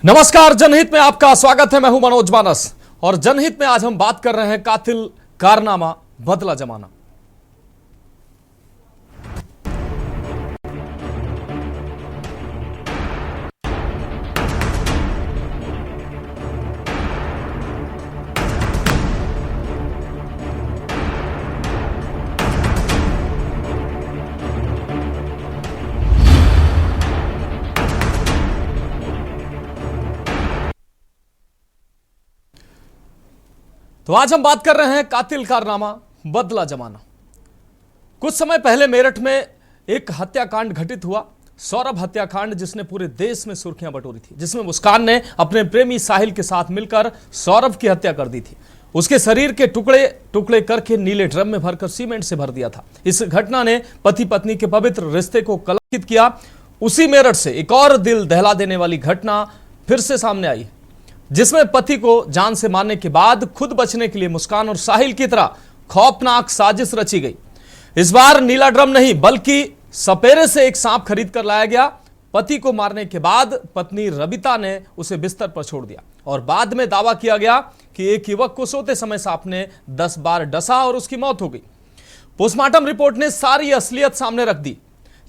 नमस्कार, जनहित में आपका स्वागत है। मैं हूं मनोज मानस और जनहित में आज हम बात कर रहे हैं कातिल कारनामा बदला जमाना। तो आज हम बात कर रहे हैं कातिल कारनामा बदला जमाना। कुछ समय पहले मेरठ में एक हत्याकांड घटित हुआ, सौरभ हत्याकांड, जिसने पूरे देश में सुर्खियां बटोरी थी, जिसमें मुस्कान ने अपने प्रेमी साहिल के साथ मिलकर सौरभ की हत्या कर दी थी। उसके शरीर के टुकड़े टुकड़े करके नीले ड्रम में भरकर सीमेंट से भर दिया था। इस घटना ने पति पत्नी के पवित्र रिश्ते को कलंकित किया। उसी मेरठ से एक और दिल दहला देने वाली घटना फिर से सामने आई, जिसमें पति को जान से मारने के बाद खुद बचने के लिए मुस्कान और साहिल की तरह खौफनाक साजिश रची गई। इस बार नीला ड्रम नहीं बल्कि सपेरे से एक सांप खरीद कर लाया गया। पति को मारने के बाद पत्नी रबिता ने उसे बिस्तर पर छोड़ दिया और बाद में दावा किया गया कि एक युवक को सोते समय सांप ने 10 बार डसा और उसकी मौत हो गई। पोस्टमार्टम रिपोर्ट ने सारी असलियत सामने रख दी।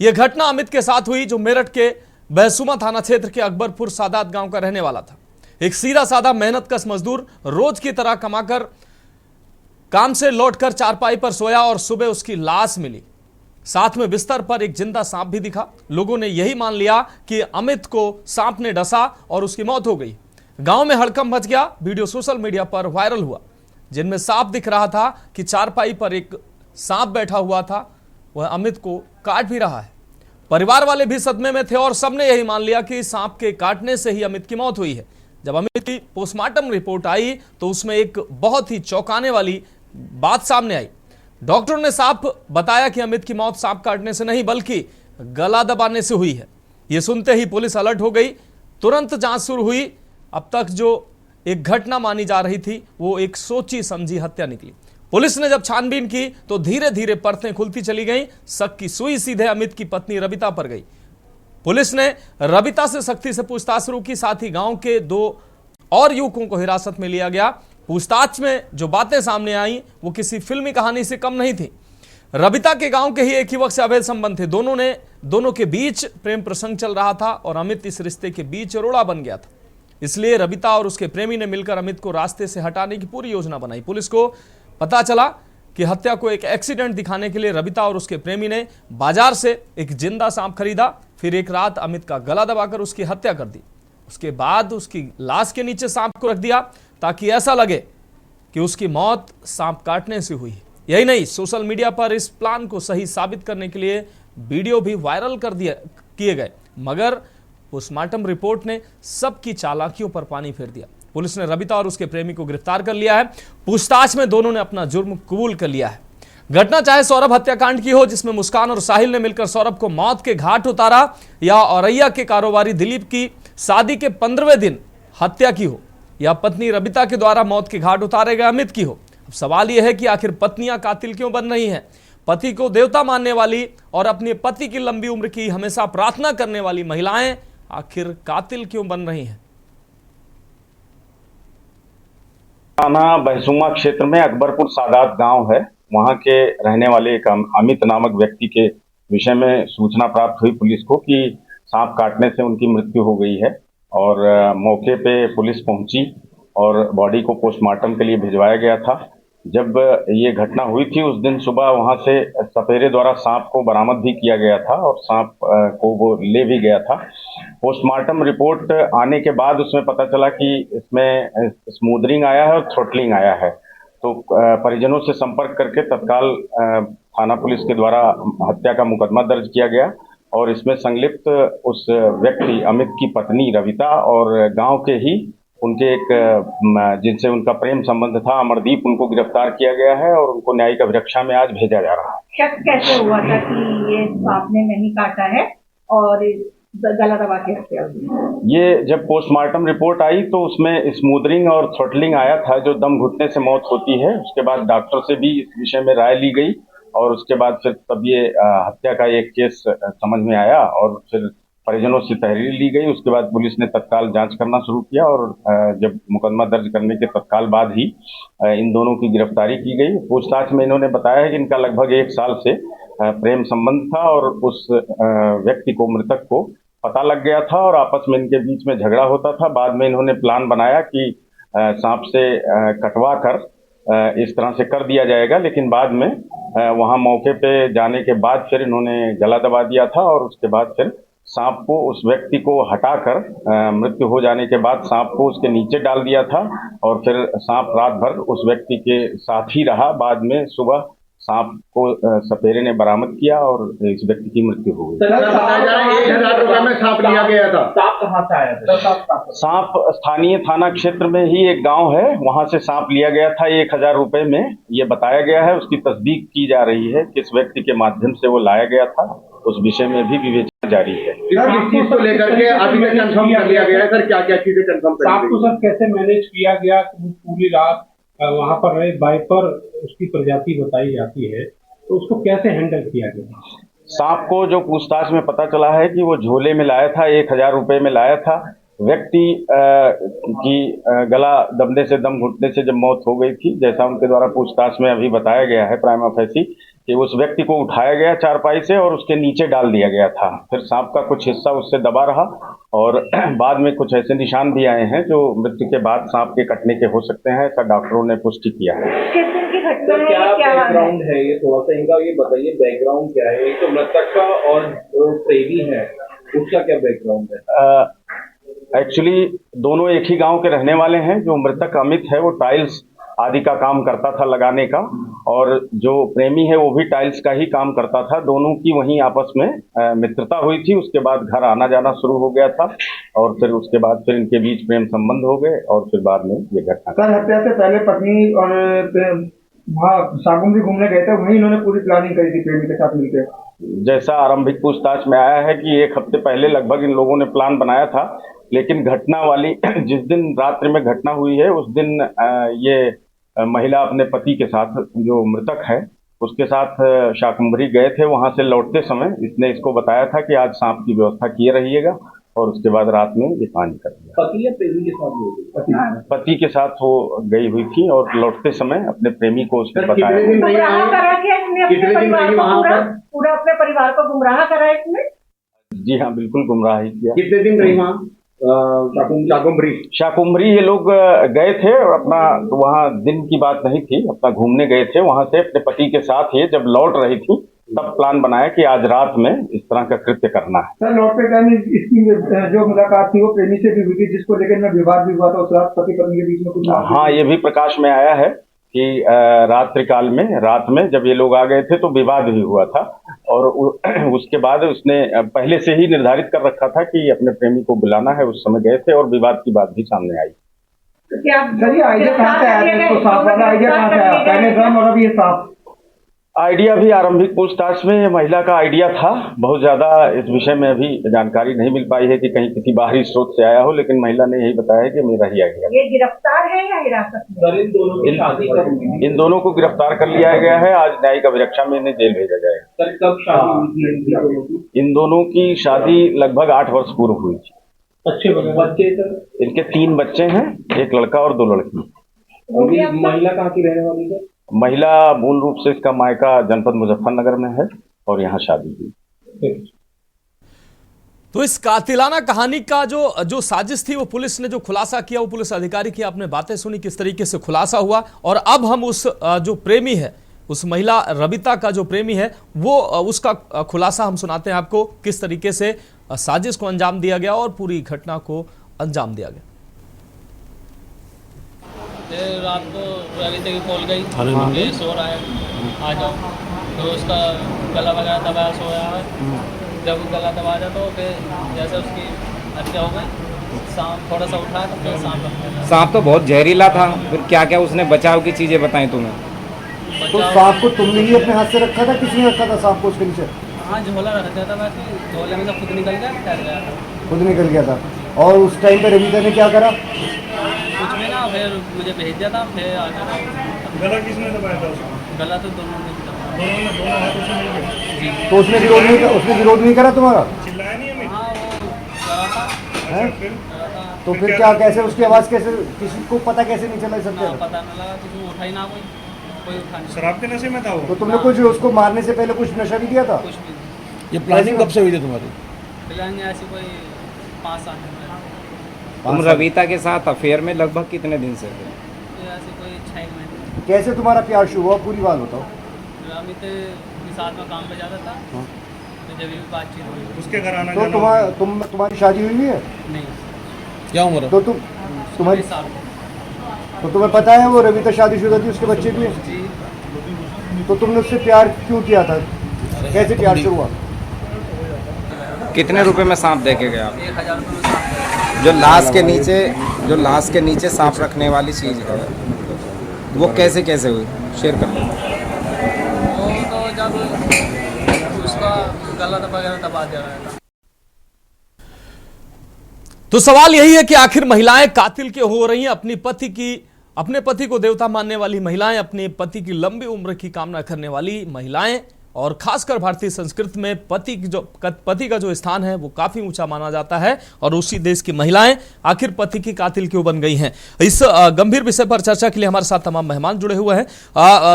यह घटना अमित के साथ हुई, जो मेरठ के बहसुमा थाना क्षेत्र के अकबरपुर सादात गांव का रहने वाला था। एक सीधा साधा मेहनतकश मजदूर रोज की तरह कमाकर काम से लौटकर चारपाई पर सोया और सुबह उसकी लाश मिली। साथ में बिस्तर पर एक जिंदा सांप भी दिखा। लोगों ने यही मान लिया कि अमित को सांप ने डसा और उसकी मौत हो गई। गांव में हड़कंप मच गया। वीडियो सोशल मीडिया पर वायरल हुआ, जिनमें साफ दिख रहा था कि चारपाई पर एक सांप बैठा हुआ था, वह अमित को काट भी रहा है। परिवार वाले भी सदमे में थे और सबने यही मान लिया कि सांप के काटने से ही अमित की मौत हुई है। जब अमित की पोस्टमार्टम रिपोर्ट आई तो उसमें एक बहुत ही चौंकाने वाली बात सामने आई। डॉक्टरों ने साफ बताया कि अमित की मौत सांप काटने से नहीं बल्कि गला दबाने से हुई है। यह सुनते ही पुलिस अलर्ट हो गई। तुरंत जांच शुरू हुई। अब तक जो एक घटना मानी जा रही थी वो एक सोची समझी हत्या निकली। पुलिस ने जब छानबीन की तो धीरे धीरे परतें खुलती चली गईं। शक की सुई सीधे अमित की पत्नी रबिता पर गई। पुलिस ने रबिता से सख्ती से पूछताछ शुरू की। साथ ही गांव के 2 और युवकों को हिरासत में लिया गया। पूछताछ में जो बातें सामने आई वो किसी फिल्मी कहानी से कम नहीं थी। रबिता के गांव के ही एक युवक से अवैध संबंध थे। दोनों के बीच प्रेम प्रसंग चल रहा था और अमित इस रिश्ते के बीच रोड़ा बन गया था। इसलिए रबिता और उसके प्रेमी ने मिलकर अमित को रास्ते से हटाने की पूरी योजना बनाई। पुलिस को पता चला कि हत्या को एक एक्सीडेंट दिखाने के लिए रबिता और उसके प्रेमी ने बाजार से एक जिंदा सांप खरीदा। फिर एक रात अमित का गला दबाकर उसकी हत्या कर दी। उसके बाद उसकी लाश के नीचे सांप को रख दिया ताकि ऐसा लगे कि उसकी मौत सांप काटने से हुई। यही नहीं, सोशल मीडिया पर इस प्लान को सही साबित करने के लिए वीडियो भी वायरल किए गए, मगर पोस्टमार्टम रिपोर्ट ने सबकी चालाकियों पर पानी फेर दिया। पुलिस ने रबिता और उसके प्रेमी को गिरफ्तार कर लिया है। पूछताछ में दोनों ने अपना जुर्म कबूल कर लिया है। घटना चाहे सौरभ हत्याकांड की हो, जिसमें मुस्कान और साहिल ने मिलकर सौरभ को मौत के घाट उतारा, या औरैया के कारोबारी दिलीप की शादी के 15वें दिन हत्या की हो, या पत्नी रबिता के द्वारा मौत के घाट उतारे गए अमित की हो। अब सवाल यह है कि आखिर पत्नियां कातिल क्यों बन रही हैं? पति को देवता मानने वाली और अपने पति की लंबी उम्र की हमेशा प्रार्थना करने वाली महिलाएं आखिर कातिल क्यों बन रही हैं? थाना बहसुमा क्षेत्र में अकबरपुर सादात गांव है। वहां के रहने वाले एक अमित नामक व्यक्ति के विषय में सूचना प्राप्त हुई पुलिस को कि सांप काटने से उनकी मृत्यु हो गई है और मौके पे पुलिस पहुंची और बॉडी को पोस्टमार्टम के लिए भिजवाया गया था। जब ये घटना हुई थी उस दिन सुबह वहां से सपेरे द्वारा सांप को बरामद भी किया गया था और सांप को वो ले भी गया था। पोस्टमार्टम रिपोर्ट आने के बाद उसमें पता चला कि इसमें स्मूदरिंग आया है और थ्रोटलिंग आया है। तो परिजनों से संपर्क करके तत्काल थाना पुलिस के द्वारा हत्या का मुकदमा दर्ज किया गया और इसमें संलिप्त उस व्यक्ति अमित की पत्नी रबिता और गांव के ही उनके एक जिनसे उनका प्रेम संबंध था अमरदीप, उनको गिरफ्तार किया गया है और उनको न्यायिक अभिरक्षा में आज भेजा जा रहा है। शक कैसे हुआ था कि ये सांप ने नहीं काटा है और गला दबा के हत्या हुई? ये जब पोस्टमार्टम रिपोर्ट आई तो उसमें स्मूदरिंग और थ्रोटलिंग आया था, जो दम घुटने से मौत होती है। उसके बाद डॉक्टर से भी इस विषय में राय ली गई और उसके बाद फिर तब ये हत्या का एक केस समझ में आया और फिर परिजनों से तहरीर ली गई। उसके बाद पुलिस ने तत्काल जांच करना शुरू किया और जब मुकदमा दर्ज करने के तत्काल बाद ही इन दोनों की गिरफ्तारी की गई। पूछताछ में इन्होंने बताया है कि इनका लगभग 1 साल से प्रेम संबंध था और उस व्यक्ति को, मृतक को पता लग गया था और आपस में इनके बीच में झगड़ा होता था। बाद में इन्होंने प्लान बनाया कि सांप से कटवा कर इस तरह से कर दिया जाएगा, लेकिन बाद में वहां मौके पे जाने के बाद फिर इन्होंने गला दबा दिया था और उसके बाद फिर सांप को, उस व्यक्ति को हटाकर मृत्यु हो जाने के बाद सांप को उसके नीचे डाल दिया था और फिर सांप रात भर उस व्यक्ति के साथ ही रहा। बाद में सुबह सांप को सपेरे ने बरामद किया और इस व्यक्ति की मृत्यु हो गई। 1,000 रुपए में सांप लिया गया था। सांप कहाँ से आया था? सांप स्थानीय थाना क्षेत्र में ही एक गांव है, वहां से सांप लिया गया था 1,000 रुपए में, ये बताया गया है। उसकी तस्दीक की जा रही है, किस व्यक्ति के माध्यम से वो लाया गया था, उस विषय में भी विवेचना जारी है। इस चीज को लेकर के अभी तक कंफर्म कर लिया गया है सर, क्या क्या चीजें कंफर्म कर सांप को सर कैसे मैनेज किया गया? पूरी रात वहां पर रहे, बाइपर उसकी प्रजाति बताई जाती है, तो उसको कैसे हैंडल किया गया? सांप को जो पूछताछ में पता चला है कि वो झोले में लाया था, 1,000 रुपए में लाया था। व्यक्ति की गला दबने से, दम घुटने से जब मौत हो गई थी, जैसा उनके द्वारा पूछताछ में अभी बताया गया है प्राइमा फेसी, कि उस व्यक्ति को उठाया गया चारपाई से और उसके नीचे डाल दिया गया था। फिर सांप का कुछ हिस्सा उससे दबा रहा और बाद में कुछ ऐसे निशान भी आए हैं जो मृत्यु के बाद सांप के कटने के हो सकते हैं, ऐसा डॉक्टरों ने पुष्टि किया है। किस दिन की घटना है? क्या बैकग्राउंड है ये? थोड़ा सा इनका ये बताइए, बैकग्राउंड क्या है? एक तो मृतक का और जो प्रेमी है उसका क्या बैकग्राउंड है? एक्चुअली दोनों एक ही गांव के रहने वाले हैं। जो मृतक अमित है वो टाइल्स आदि का काम करता था लगाने का, और जो प्रेमी है वो भी टाइल्स का ही काम करता था। दोनों की वहीं आपस में मित्रता हुई थी। उसके बाद घर आना जाना शुरू हो गया था और फिर उसके बाद फिर इनके बीच प्रेम संबंध हो गए और फिर बाद में ये घटना। सर, हत्या से पहले पत्नी और वहाँ शाकुंभरी घूमने गए थे, वहीं इन्होंने पूरी प्लानिंग करी थी प्रेमी के साथ मिलकर। जैसा आरंभिक पूछताछ में आया है कि 1 हफ्ते पहले लगभग इन लोगों ने प्लान बनाया था, लेकिन घटना वाली जिस दिन रात्रि में घटना हुई है उस दिन ये महिला अपने पति के साथ, जो मृतक है उसके साथ शाकुंभरी गए थे। वहां से लौटते समय इसने इसको बताया था कि आज सांप की व्यवस्था किए रहिएगा, और उसके बाद रात में ये पानी कर दिया। पति या प्रेमी के साथ? पति के साथ वो गई हुई थी और लौटते समय अपने प्रेमी को उसने बताया। गुमराह करा के इसने अपने परिवार को, पूरा अपने परिवार को गुमराह करा इसने। जी हाँ, बिल्कुल गुमराह ही किया। कितने दिन रही वहाँ शाकुंभरी ये लोग गए थे और अपना, तो वहाँ दिन की बात नहीं थी, अपना घूमने गए थे। वहां से अपने पति के साथ ही जब लौट रही थी तब प्लान बनाया कि आज रात में इस तरह का कृत्य करना है। सर, लौटते टाइम इसकी जो मुलाकात थी वो प्रेमी से भी हुई थी, जिसको लेकर इनमें विवाद भी हुआ था। उस रात पति पत्नी के बीच में कुछ, हाँ, ये भी प्रकाश में आया है कि रात्रिकाल में, रात में जब ये लोग आ गए थे तो विवाद भी हुआ था और उसके बाद उसने पहले से ही निर्धारित कर रखा था कि अपने प्रेमी को बुलाना है। उस समय गए थे और विवाद की बात भी सामने आई। तो क्या सर, ये आइडिया कहाँ से आया था? इसको सांप वाला आइडिया कहाँ से आया? पहले ड्रम और अभी ये सांप। आइडिया भी आरंभिक पूछताछ में महिला का आइडिया था। बहुत ज्यादा इस विषय में अभी जानकारी नहीं मिल पाई है कि कहीं किसी बाहरी स्रोत से आया हो, लेकिन महिला ने यही बताया कि मेरा ही आइडिया। ये गिरफ्तार है या हिरासत में? इन दोनों की शादी कब हुई? इन दोनों को गिरफ्तार कर लिया गया है। आज न्यायिक अभिरक्षा में इन्हें जेल भेजा जाएगा। सर, कब शादी हुई थी? इन दोनों की शादी लगभग 8 वर्ष पूर्व हुई थी। अच्छे बच्चे सर? इनके 3 बच्चे हैं, 1 लड़का और 2 लड़की। महिला कहाँ की रहने वाली है? महिला मूल रूप से इसका मायका जनपद मुजफ्फरनगर में है और यहाँ शादी हुई। तो इस कातिलाना कहानी का जो साजिश थी वो पुलिस ने जो खुलासा किया, वो पुलिस अधिकारी की आपने बातें सुनी किस तरीके से खुलासा हुआ। और अब हम उस जो प्रेमी है, उस महिला रबिता का जो प्रेमी है, वो उसका खुलासा हम सुनाते हैं आपको, किस तरीके से साजिश को अंजाम दिया गया और पूरी घटना को अंजाम दिया गया। रात को रविता की कॉल गई, ये सो रहा है, आ जाओ। तो उसका गला वगैरह दबाया, सोया है। जब गला दबाया तो फिर जैसे उसकी हत्या हो गई, सांप थोड़ा सा उठा तो फिर सांप तो बहुत जहरीला था। फिर क्या क्या उसने बचाव की चीज़ें बताई तुम्हें? तो सांप को तुमने ही अपने हाथ से रखा था, किसने रखा था सांप को उसके नीचे? हाँ, झोला रख दिया था, बाकी झोले में से खुद निकल गया, तैर गया था। खुद निकल गया था। और उस टाइम पे रविता ने क्या करा? कुछ भी ना, फिर मुझे भेज दिया था। फिर आ गया। गला किसने दबाया था उसका? गला तो दोनों ने दोनों हाथों से मिल गए। जी। तो उसने विरोध नहीं करा तुम्हारा? चिल्लाया नहीं हमें? हाँ, वो लगा था। हैं? लगा था। तो फिर क्या, कैसे उसकी आवाज़ कैसे, किसी को पता कैसे नहीं चला इस ना हत्या? पता न लगा, किसी को उठा ही ना, कोई उठा नहीं। शराब के नशे में था वो? तो तुमने कुछ उसको मारने से पहले कुछ नशा भी किया था? कुछ भी नहीं। ये प्लानिंग कब से हुई थी तुम्हारी? प्लानिंग ऐसी कोई 5 साल में तुम रविता के साथ अफेयर में लगभग कितने दिन से थे? ऐसी कोई 6 महीने। कैसे तुम्हारा प्यार शुरू हुआ, पूरी बात बताओ। अमित के साथ में काम पे जाता था, तो जब भी बातचीत हुई उसके घर आना तो जाना तुम्हारी शादी हुई है? नहीं। क्या उम्र है? तो तुम्हारी, 20 साल तो तुम्हें पता है वो रविता शादीशुदा थी, उसके बच्चे भी हैं? जी। तो तुमने उससे प्यार क्यों किया था, कैसे प्यार शुरू हुआ? कितने रुपए में सांप देके गया? 1000 रुपये में साथ। जो लाश के नीचे सांप रखने वाली चीज है, वो कैसे कैसे हुई, शेयर कर लो। वो तो जब उसका गला वगैरह दबा दिया गया था। तो सवाल यही है कि आखिर महिलाएं कातिल क्यों हो रही हैं? अपने पति को देवता मानने वाली महिलाएं, अपने पति की लंबी उम्र की कामना करने वाली महिलाएं, और खासकर भारतीय संस्कृति में पति का जो स्थान है वो काफी ऊंचा माना जाता है, और उसी देश की महिलाएं आखिर पति की कातिल क्यों बन गई हैं? इस गंभीर विषय पर चर्चा के लिए हमारे साथ तमाम मेहमान जुड़े हुए हैं।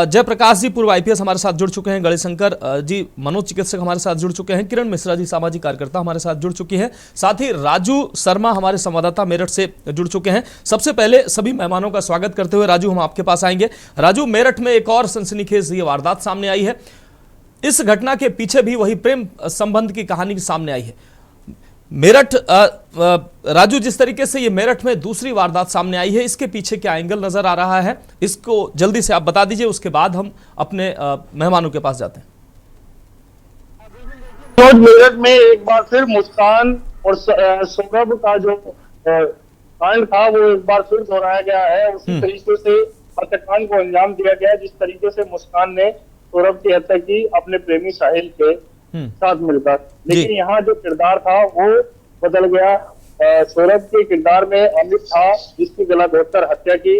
जयप्रकाश जी पूर्व IPS हमारे साथ जुड़ चुके हैं, गणेशंकर जी मनोचिकित्सक हमारे साथ जुड़ चुके हैं, किरण मिश्रा जी सामाजिक कार्यकर्ता हमारे साथ जुड़ चुकी हैं, साथ ही राजू शर्मा हमारे संवाददाता मेरठ से जुड़ चुके हैं। सबसे पहले सभी मेहमानों का स्वागत करते हुए राजू हम आपके पास आएंगे। राजू, मेरठ में एक और सनसनीखेज ये वारदात सामने आई है। इस घटना के पीछे भी वही प्रेम संबंध की कहानी सामने आई है। मेरठ राजू, जिस तरीके से ये मेरठ में दूसरी वारदात सामने आई है, इसके पीछे क्या एंगल नजर आ रहा है, इसको जल्दी से आप बता दीजिए, उसके बाद हम अपने मेहमानों के पास जाते हैं। तो मेरठ में एक बार फिर मुस्कान और सौरभ का जो कांड था वो एक बार फिर दोहराया गया है। उसी तरीके से हत्याकांड को अंजाम दिया गया जिस तरीके से मुस्कान ने सौरभ की हत्या की अपने प्रेमी साहिल के साथ मिलकर। लेकिन यहाँ जो किरदार था वो बदल गया। सौरभ के किरदार में अमित था जिसकी गला घोटकर हत्या की।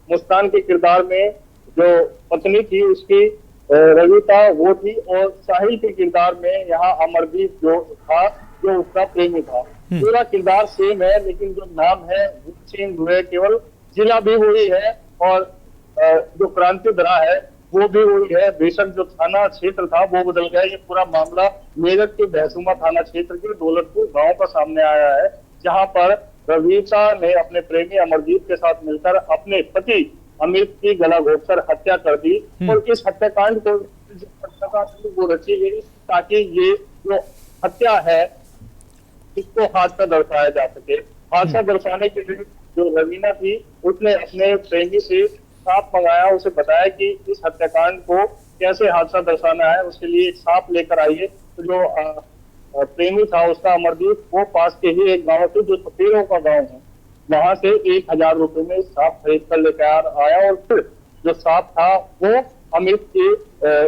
मुस्कान के किरदार में जो पत्नी थी उसकी रविता वो थी, और साहिल के किरदार में यहाँ अमरदीप जो था जो उसका प्रेमी था। पूरा किरदार सेम है, लेकिन जो नाम है वो चेंज हुए, केवल जिला भी हुई है और जो क्रांति दरा है वो भी हुई है। बेशक जो थाना क्षेत्र था वो बदल गया। ये पूरा मामला मेरठ के भैंसुमा थाना क्षेत्र के दौलतपुर गांव का सामने आया है, जहां पर रविता ने अपने प्रेमी अमरदीप के साथ मिलकर अपने पति अमित की गला घोटकर हत्या कर दी। और इस हत्याकांड को रची गई ताकि ये जो हत्या है इसको हादसा दर्शाया जा सके। हादसा दर्शाने के लिए जो रवीना थी उसने अपने प्रेमी से सांप मंगाया, उसे बताया कि इस हत्याकांड को कैसे हादसा दर्शाना है, उसके लिए एक सांप लेकर आइए। तो जो प्रेमी था उसका अमरदीप, वो पास के ही एक गांव से जो सपेरों का गांव है वहां से 1000 रुपए में सांप खरीद कर लेकर आया, और फिर जो सांप था वो अमित के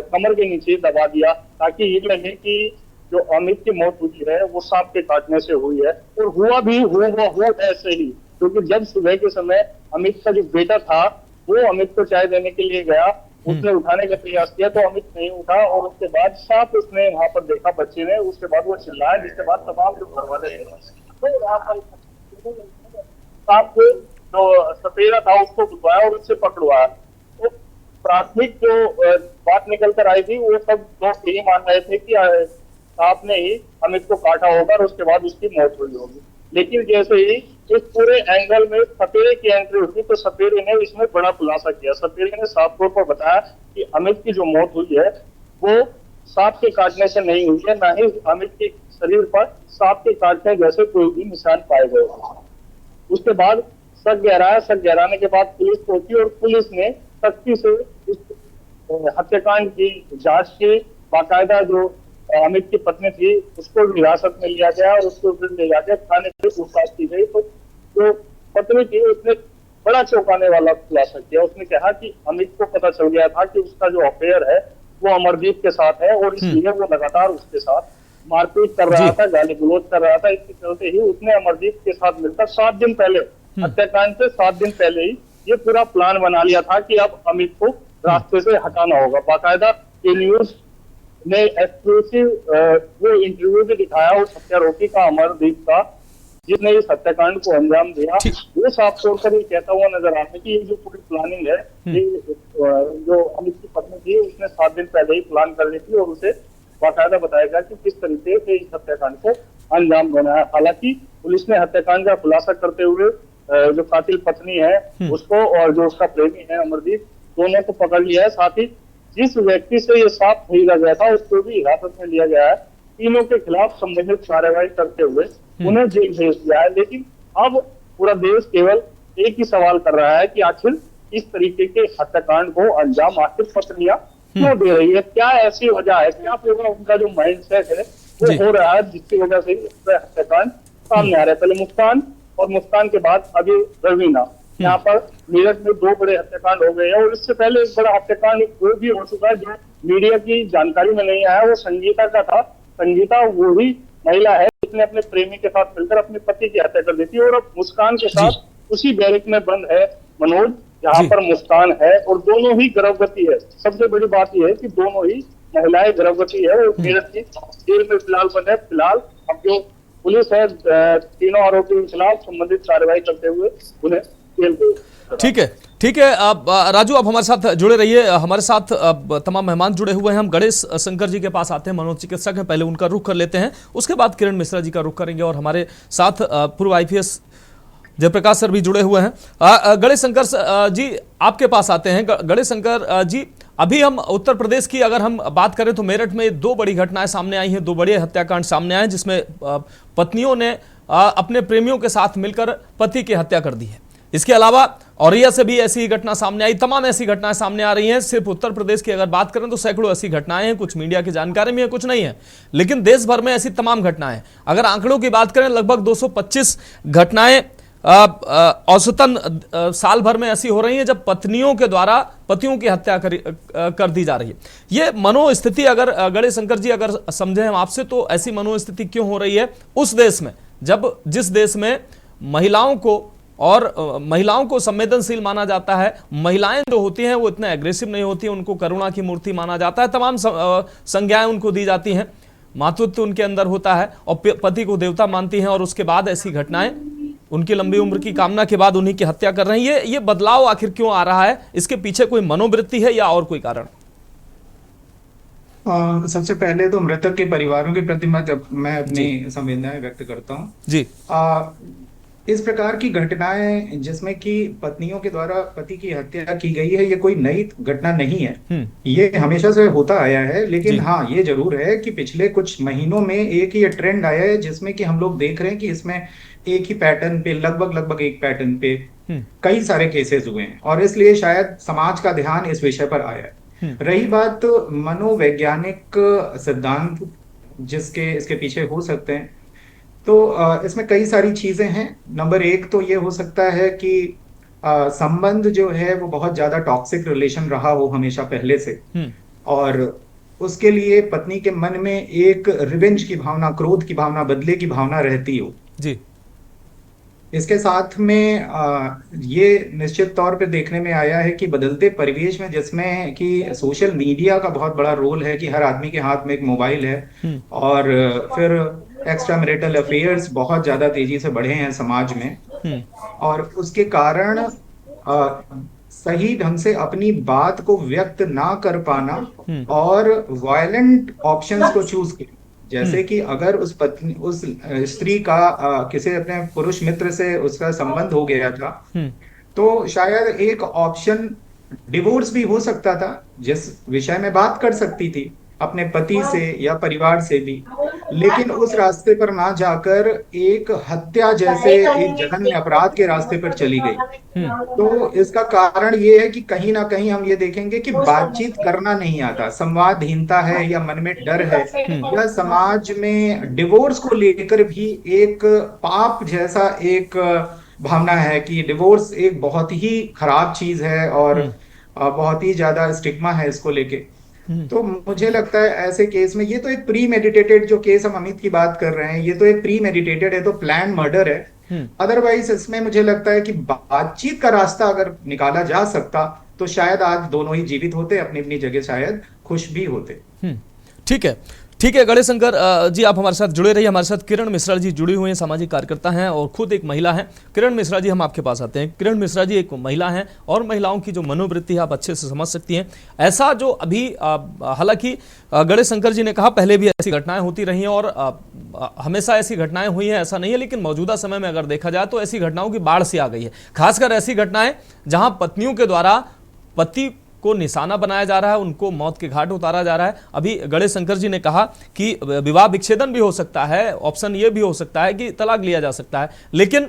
कमर के नीचे दबा दिया ताकि ये लगे कि जो अमित की मौत हुई है वो सांप के काटने से हुई है। और हुआ ऐसे ही, क्योंकि जब सुबह के समय अमित का जो बेटा था वो अमित को चाय देने के लिए गया, उसने उठाने का प्रयास किया तो अमित नहीं उठा, और उसके बाद सांप उसने वहां पर देखा बच्चे ने, उसके बाद वो चिल्लाया, जिसके बाद तमाम जो घर वाले तो वहां पर सांप को जो सपेरा था उसको बुलवाया और उससे पकड़वाया। तो प्राथमिक जो बात निकल कर आई थी वो सब दोस्त यही मान रहे थे कि सांप ने ही अमित को काटा होगा और उसके बाद उसकी मौत हुई होगी। लेकिन जैसे ही इस पूरे एंगल में सपेरे की एंट्री हुई तो सपेरे ने इसमें बड़ा खुलासा किया। सपेरे ने साफ तौर पर बताया कि अमित की जो मौत हुई है वो सांप के काटने से नहीं हुई है, ना ही अमित के शरीर पर सांप के काटने जैसे कोई भी निशान पाए गए। उसके बाद शक गहराया, शक गहराने के बाद पुलिस पहुंची और पुलिस ने सख्ती से इस हत्याकांड की जांच की। बाकायदा जो अमित की पत्नी थी उसको हिरासत में लिया गया और उसको फिर ले जाकर थाने पे पूछताछ की गई। तो जो पत्नी थी उसने बड़ा चौंकाने वाला खुलासा किया। उसने कहा कि अमित को पता चल गया था कि उसका जो अफेयर है वो अमरदीप के साथ है और इसलिए वो लगातार उसके साथ मारपीट कर रहा था, गाली गलौज कर रहा था। इसके चलते ही उसने अमरदीप के साथ मिलकर 7 दिन पहले, हत्याकांड से 7 दिन पहले ही ये पूरा प्लान बना लिया था कि अब अमित को रास्ते से हटाना होगा। बाकायदा ये न्यूज ने एक्सक्लूसिव वो इंटरव्यू भी दिखाया उस हत्यारोपी का, अमरदीप का, जिसने इस हत्याकांड को अंजाम दिया, वो साफ तौर पर ये कहता हुआ नजर आता है कि ये जो पूरी प्लानिंग है, ये जो अमित की पत्नी थी उसने 7 दिन पहले ही प्लान कर ली थी और उसे बाकायदा बताया गया कि किस तरीके से इस हत्याकांड को अंजाम देना है। हालांकि पुलिस ने हत्याकांड का खुलासा करते हुए जो कातिल पत्नी है उसको और जो उसका प्रेमी है अमरदीप, दोनों को पकड़ लिया है। साथ ही जिस व्यक्ति से ये सांप खरीदा गया था उसको भी हिरासत में लिया गया है। तीनों के खिलाफ संबंधित कार्रवाई करते हुए उन्हें जेल भेज दिया है। लेकिन अब पूरा देश केवल एक ही सवाल कर रहा है कि आखिर इस तरीके के हत्याकांड को अंजाम आखिर पत्नियां क्यों दे रही है, क्या ऐसी वजह है, क्या पूरा उनका जो माइंड सेट है वो हो रहा है जिसकी वजह से हत्याकांड सामने आ रहा है। पहले मुस्कान और मुस्कान के बाद अभी रवीना, यहाँ पर मेरठ में 2 बड़े हत्याकांड हो गए हैं और इससे पहले एक बड़ा हत्याकांड वो भी हो चुका है जो मीडिया की जानकारी में नहीं आया, वो संगीता का था। संगीता वही महिला है जिसने अपने प्रेमी के साथ मिलकर अपने पति की हत्या कर दी थी और अब मुस्कान के साथ उसी बैरक में बंद है मनोज, जहाँ पर मुस्कान है और दोनों ही गर्भवती है। सबसे बड़ी बात यह है कि दोनों ही महिलाएं गर्भवती है और मेरठ की जेल में फिलहाल बंद है। फिलहाल अब जो पुलिस है तीनों आरोपियों के खिलाफ संबंधित कार्रवाई करते हुए उन्हें जेल भेज। ठीक है। अब राजू आप हमारे साथ जुड़े रहिए। हमारे साथ तमाम मेहमान जुड़े हुए हैं। हम गणेश शंकर जी के पास आते हैं, मनोचिकित्सक हैं, पहले उनका रुख कर लेते हैं, उसके बाद किरण मिश्रा जी का रुख करेंगे और हमारे साथ पूर्व IPS जयप्रकाश सर भी जुड़े हुए हैं। गणेश शंकर जी आपके पास आते हैं। गणेश शंकर जी, अभी हम उत्तर प्रदेश की अगर हम बात करें तो मेरठ में 2 बड़ी घटनाएं सामने आई हैं, 2 बड़े हत्याकांड सामने आए जिसमें पत्नियों ने अपने प्रेमियों के साथ मिलकर पति की हत्या कर दी है। इसके अलावा औरैया से भी ऐसी घटना सामने आई, तमाम ऐसी घटनाएं सामने आ रही हैं। सिर्फ उत्तर प्रदेश की अगर बात करें तो सैकड़ों ऐसी घटनाएं हैं, कुछ मीडिया की जानकारी में है, कुछ नहीं है, लेकिन देश भर में ऐसी तमाम घटनाएं। अगर आंकड़ों की बात करें लगभग 225 घटनाएं औसतन साल भर में ऐसी हो रही हैं जब पत्नियों के द्वारा पतियों की हत्या कर दी जा रही है। ये मनोस्थिति अगर गणेश शंकर जी अगर समझें हम आपसे तो ऐसी मनोस्थिति क्यों हो रही है उस देश में, जब जिस देश में महिलाओं को संवेदनशील माना जाता है, महिलाएं जो होती हैं वो इतने एग्रेसिव नहीं होती, उनको करुणा की मूर्ति माना जाता है, तमाम संज्ञाएं उनको दी जाती हैं, मातृत्व उनके अंदर होता है और पति को देवता मानती हैं, और उसके बाद ऐसी घटनाएं उनकी लंबी उम्र की कामना के बाद उन्हीं की हत्या कर रही है। ये बदलाव आखिर क्यों आ रहा है? इसके पीछे कोई मनोवृत्ति है या और कोई कारण? सबसे पहले तो मृतक के परिवारों के प्रति मैं अपनी संवेदनाएं व्यक्त करता हूँ जी। इस प्रकार की घटनाएं जिसमें कि पत्नियों के द्वारा पति की हत्या की गई है, ये कोई नई घटना नहीं है, ये हमेशा से होता आया है। लेकिन हाँ, ये जरूर है कि पिछले कुछ महीनों में एक ये ट्रेंड आया है जिसमें कि हम लोग देख रहे हैं कि इसमें एक ही पैटर्न पे लगभग एक पैटर्न पे कई सारे केसेस हुए हैं और इसलिए शायद समाज का ध्यान इस विषय पर आया है। रही बात मनोवैज्ञानिक सिद्धांत जिसके इसके पीछे हो सकते हैं, तो इसमें कई सारी चीजें हैं। नंबर 1 तो ये हो सकता है कि संबंध जो है वो बहुत ज्यादा टॉक्सिक रिलेशन रहा हो हमेशा पहले से, और उसके लिए पत्नी के मन में एक रिवेंज की भावना, क्रोध की भावना, बदले की भावना रहती हो जी। इसके साथ में ये निश्चित तौर पे देखने में आया है कि बदलते परिवेश में जिसमें कि सोशल मीडिया का बहुत बड़ा रोल है कि हर आदमी के हाथ में एक मोबाइल है और फिर एक्स्ट्रा मैरिटल अफेयर्स बहुत ज्यादा तेजी से बढ़े हैं समाज में, और उसके कारण सही ढंग से अपनी बात को व्यक्त ना कर पाना और वायलेंट ऑप्शंस को चूज किया। जैसे कि अगर उस स्त्री का किसी अपने पुरुष मित्र से उसका संबंध हो गया था तो शायद एक ऑप्शन डिवोर्स भी हो सकता था, जिस विषय में बात कर सकती थी अपने पति से या परिवार से भी, लेकिन उस रास्ते पर ना जाकर एक हत्या जैसे एक जघन्य अपराध के रास्ते पर चली गई। तो इसका कारण ये है कि कहीं ना कहीं हम ये देखेंगे कि बातचीत करना नहीं आता, संवादहीनता है या मन में डर है, या समाज में डिवोर्स को लेकर भी एक पाप जैसा एक भावना है कि डिवोर्स एक बहुत ही खराब चीज है और बहुत ही ज्यादा स्टिग्मा है इसको लेके। तो मुझे लगता है ऐसे केस में, ये तो एक प्री मेडिटेटेड जो केस हम अमित की बात कर रहे हैं, ये तो एक प्री मेडिटेटेड है, तो प्लान मर्डर है। अदरवाइज इसमें मुझे लगता है कि बातचीत का रास्ता अगर निकाला जा सकता तो शायद आज दोनों ही जीवित होते, अपनी अपनी जगह शायद खुश भी होते। ठीक है, ठीक है गणेश शंकर जी, आप हमारे साथ जुड़े रहिए। हमारे साथ किरण मिश्रा जी जुड़ी हुई हैं, सामाजिक कार्यकर्ता हैं और खुद एक महिला हैं। किरण मिश्रा जी, हम आपके पास आते हैं। किरण मिश्रा जी एक महिला हैं और महिलाओं की जो मनोवृत्ति है आप अच्छे से समझ सकती हैं। ऐसा जो अभी हालांकि गणेश शंकर जी ने कहा पहले भी ऐसी घटनाएं होती रही हैं और हमेशा ऐसी घटनाएं हुई हैं ऐसा नहीं है, लेकिन मौजूदा समय में अगर देखा जाए तो ऐसी घटनाओं की बाढ़ सी आ गई है। खासकर ऐसी घटनाएं जहां पत्नियों के द्वारा पति को निशाना बनाया जा रहा है, उनको मौत के घाट उतारा जा रहा है। अभी गणेश शंकर जी ने कहा कि विवाह विच्छेदन भी हो सकता है, ऑप्शन ये भी हो सकता है कि तलाक लिया जा सकता है, लेकिन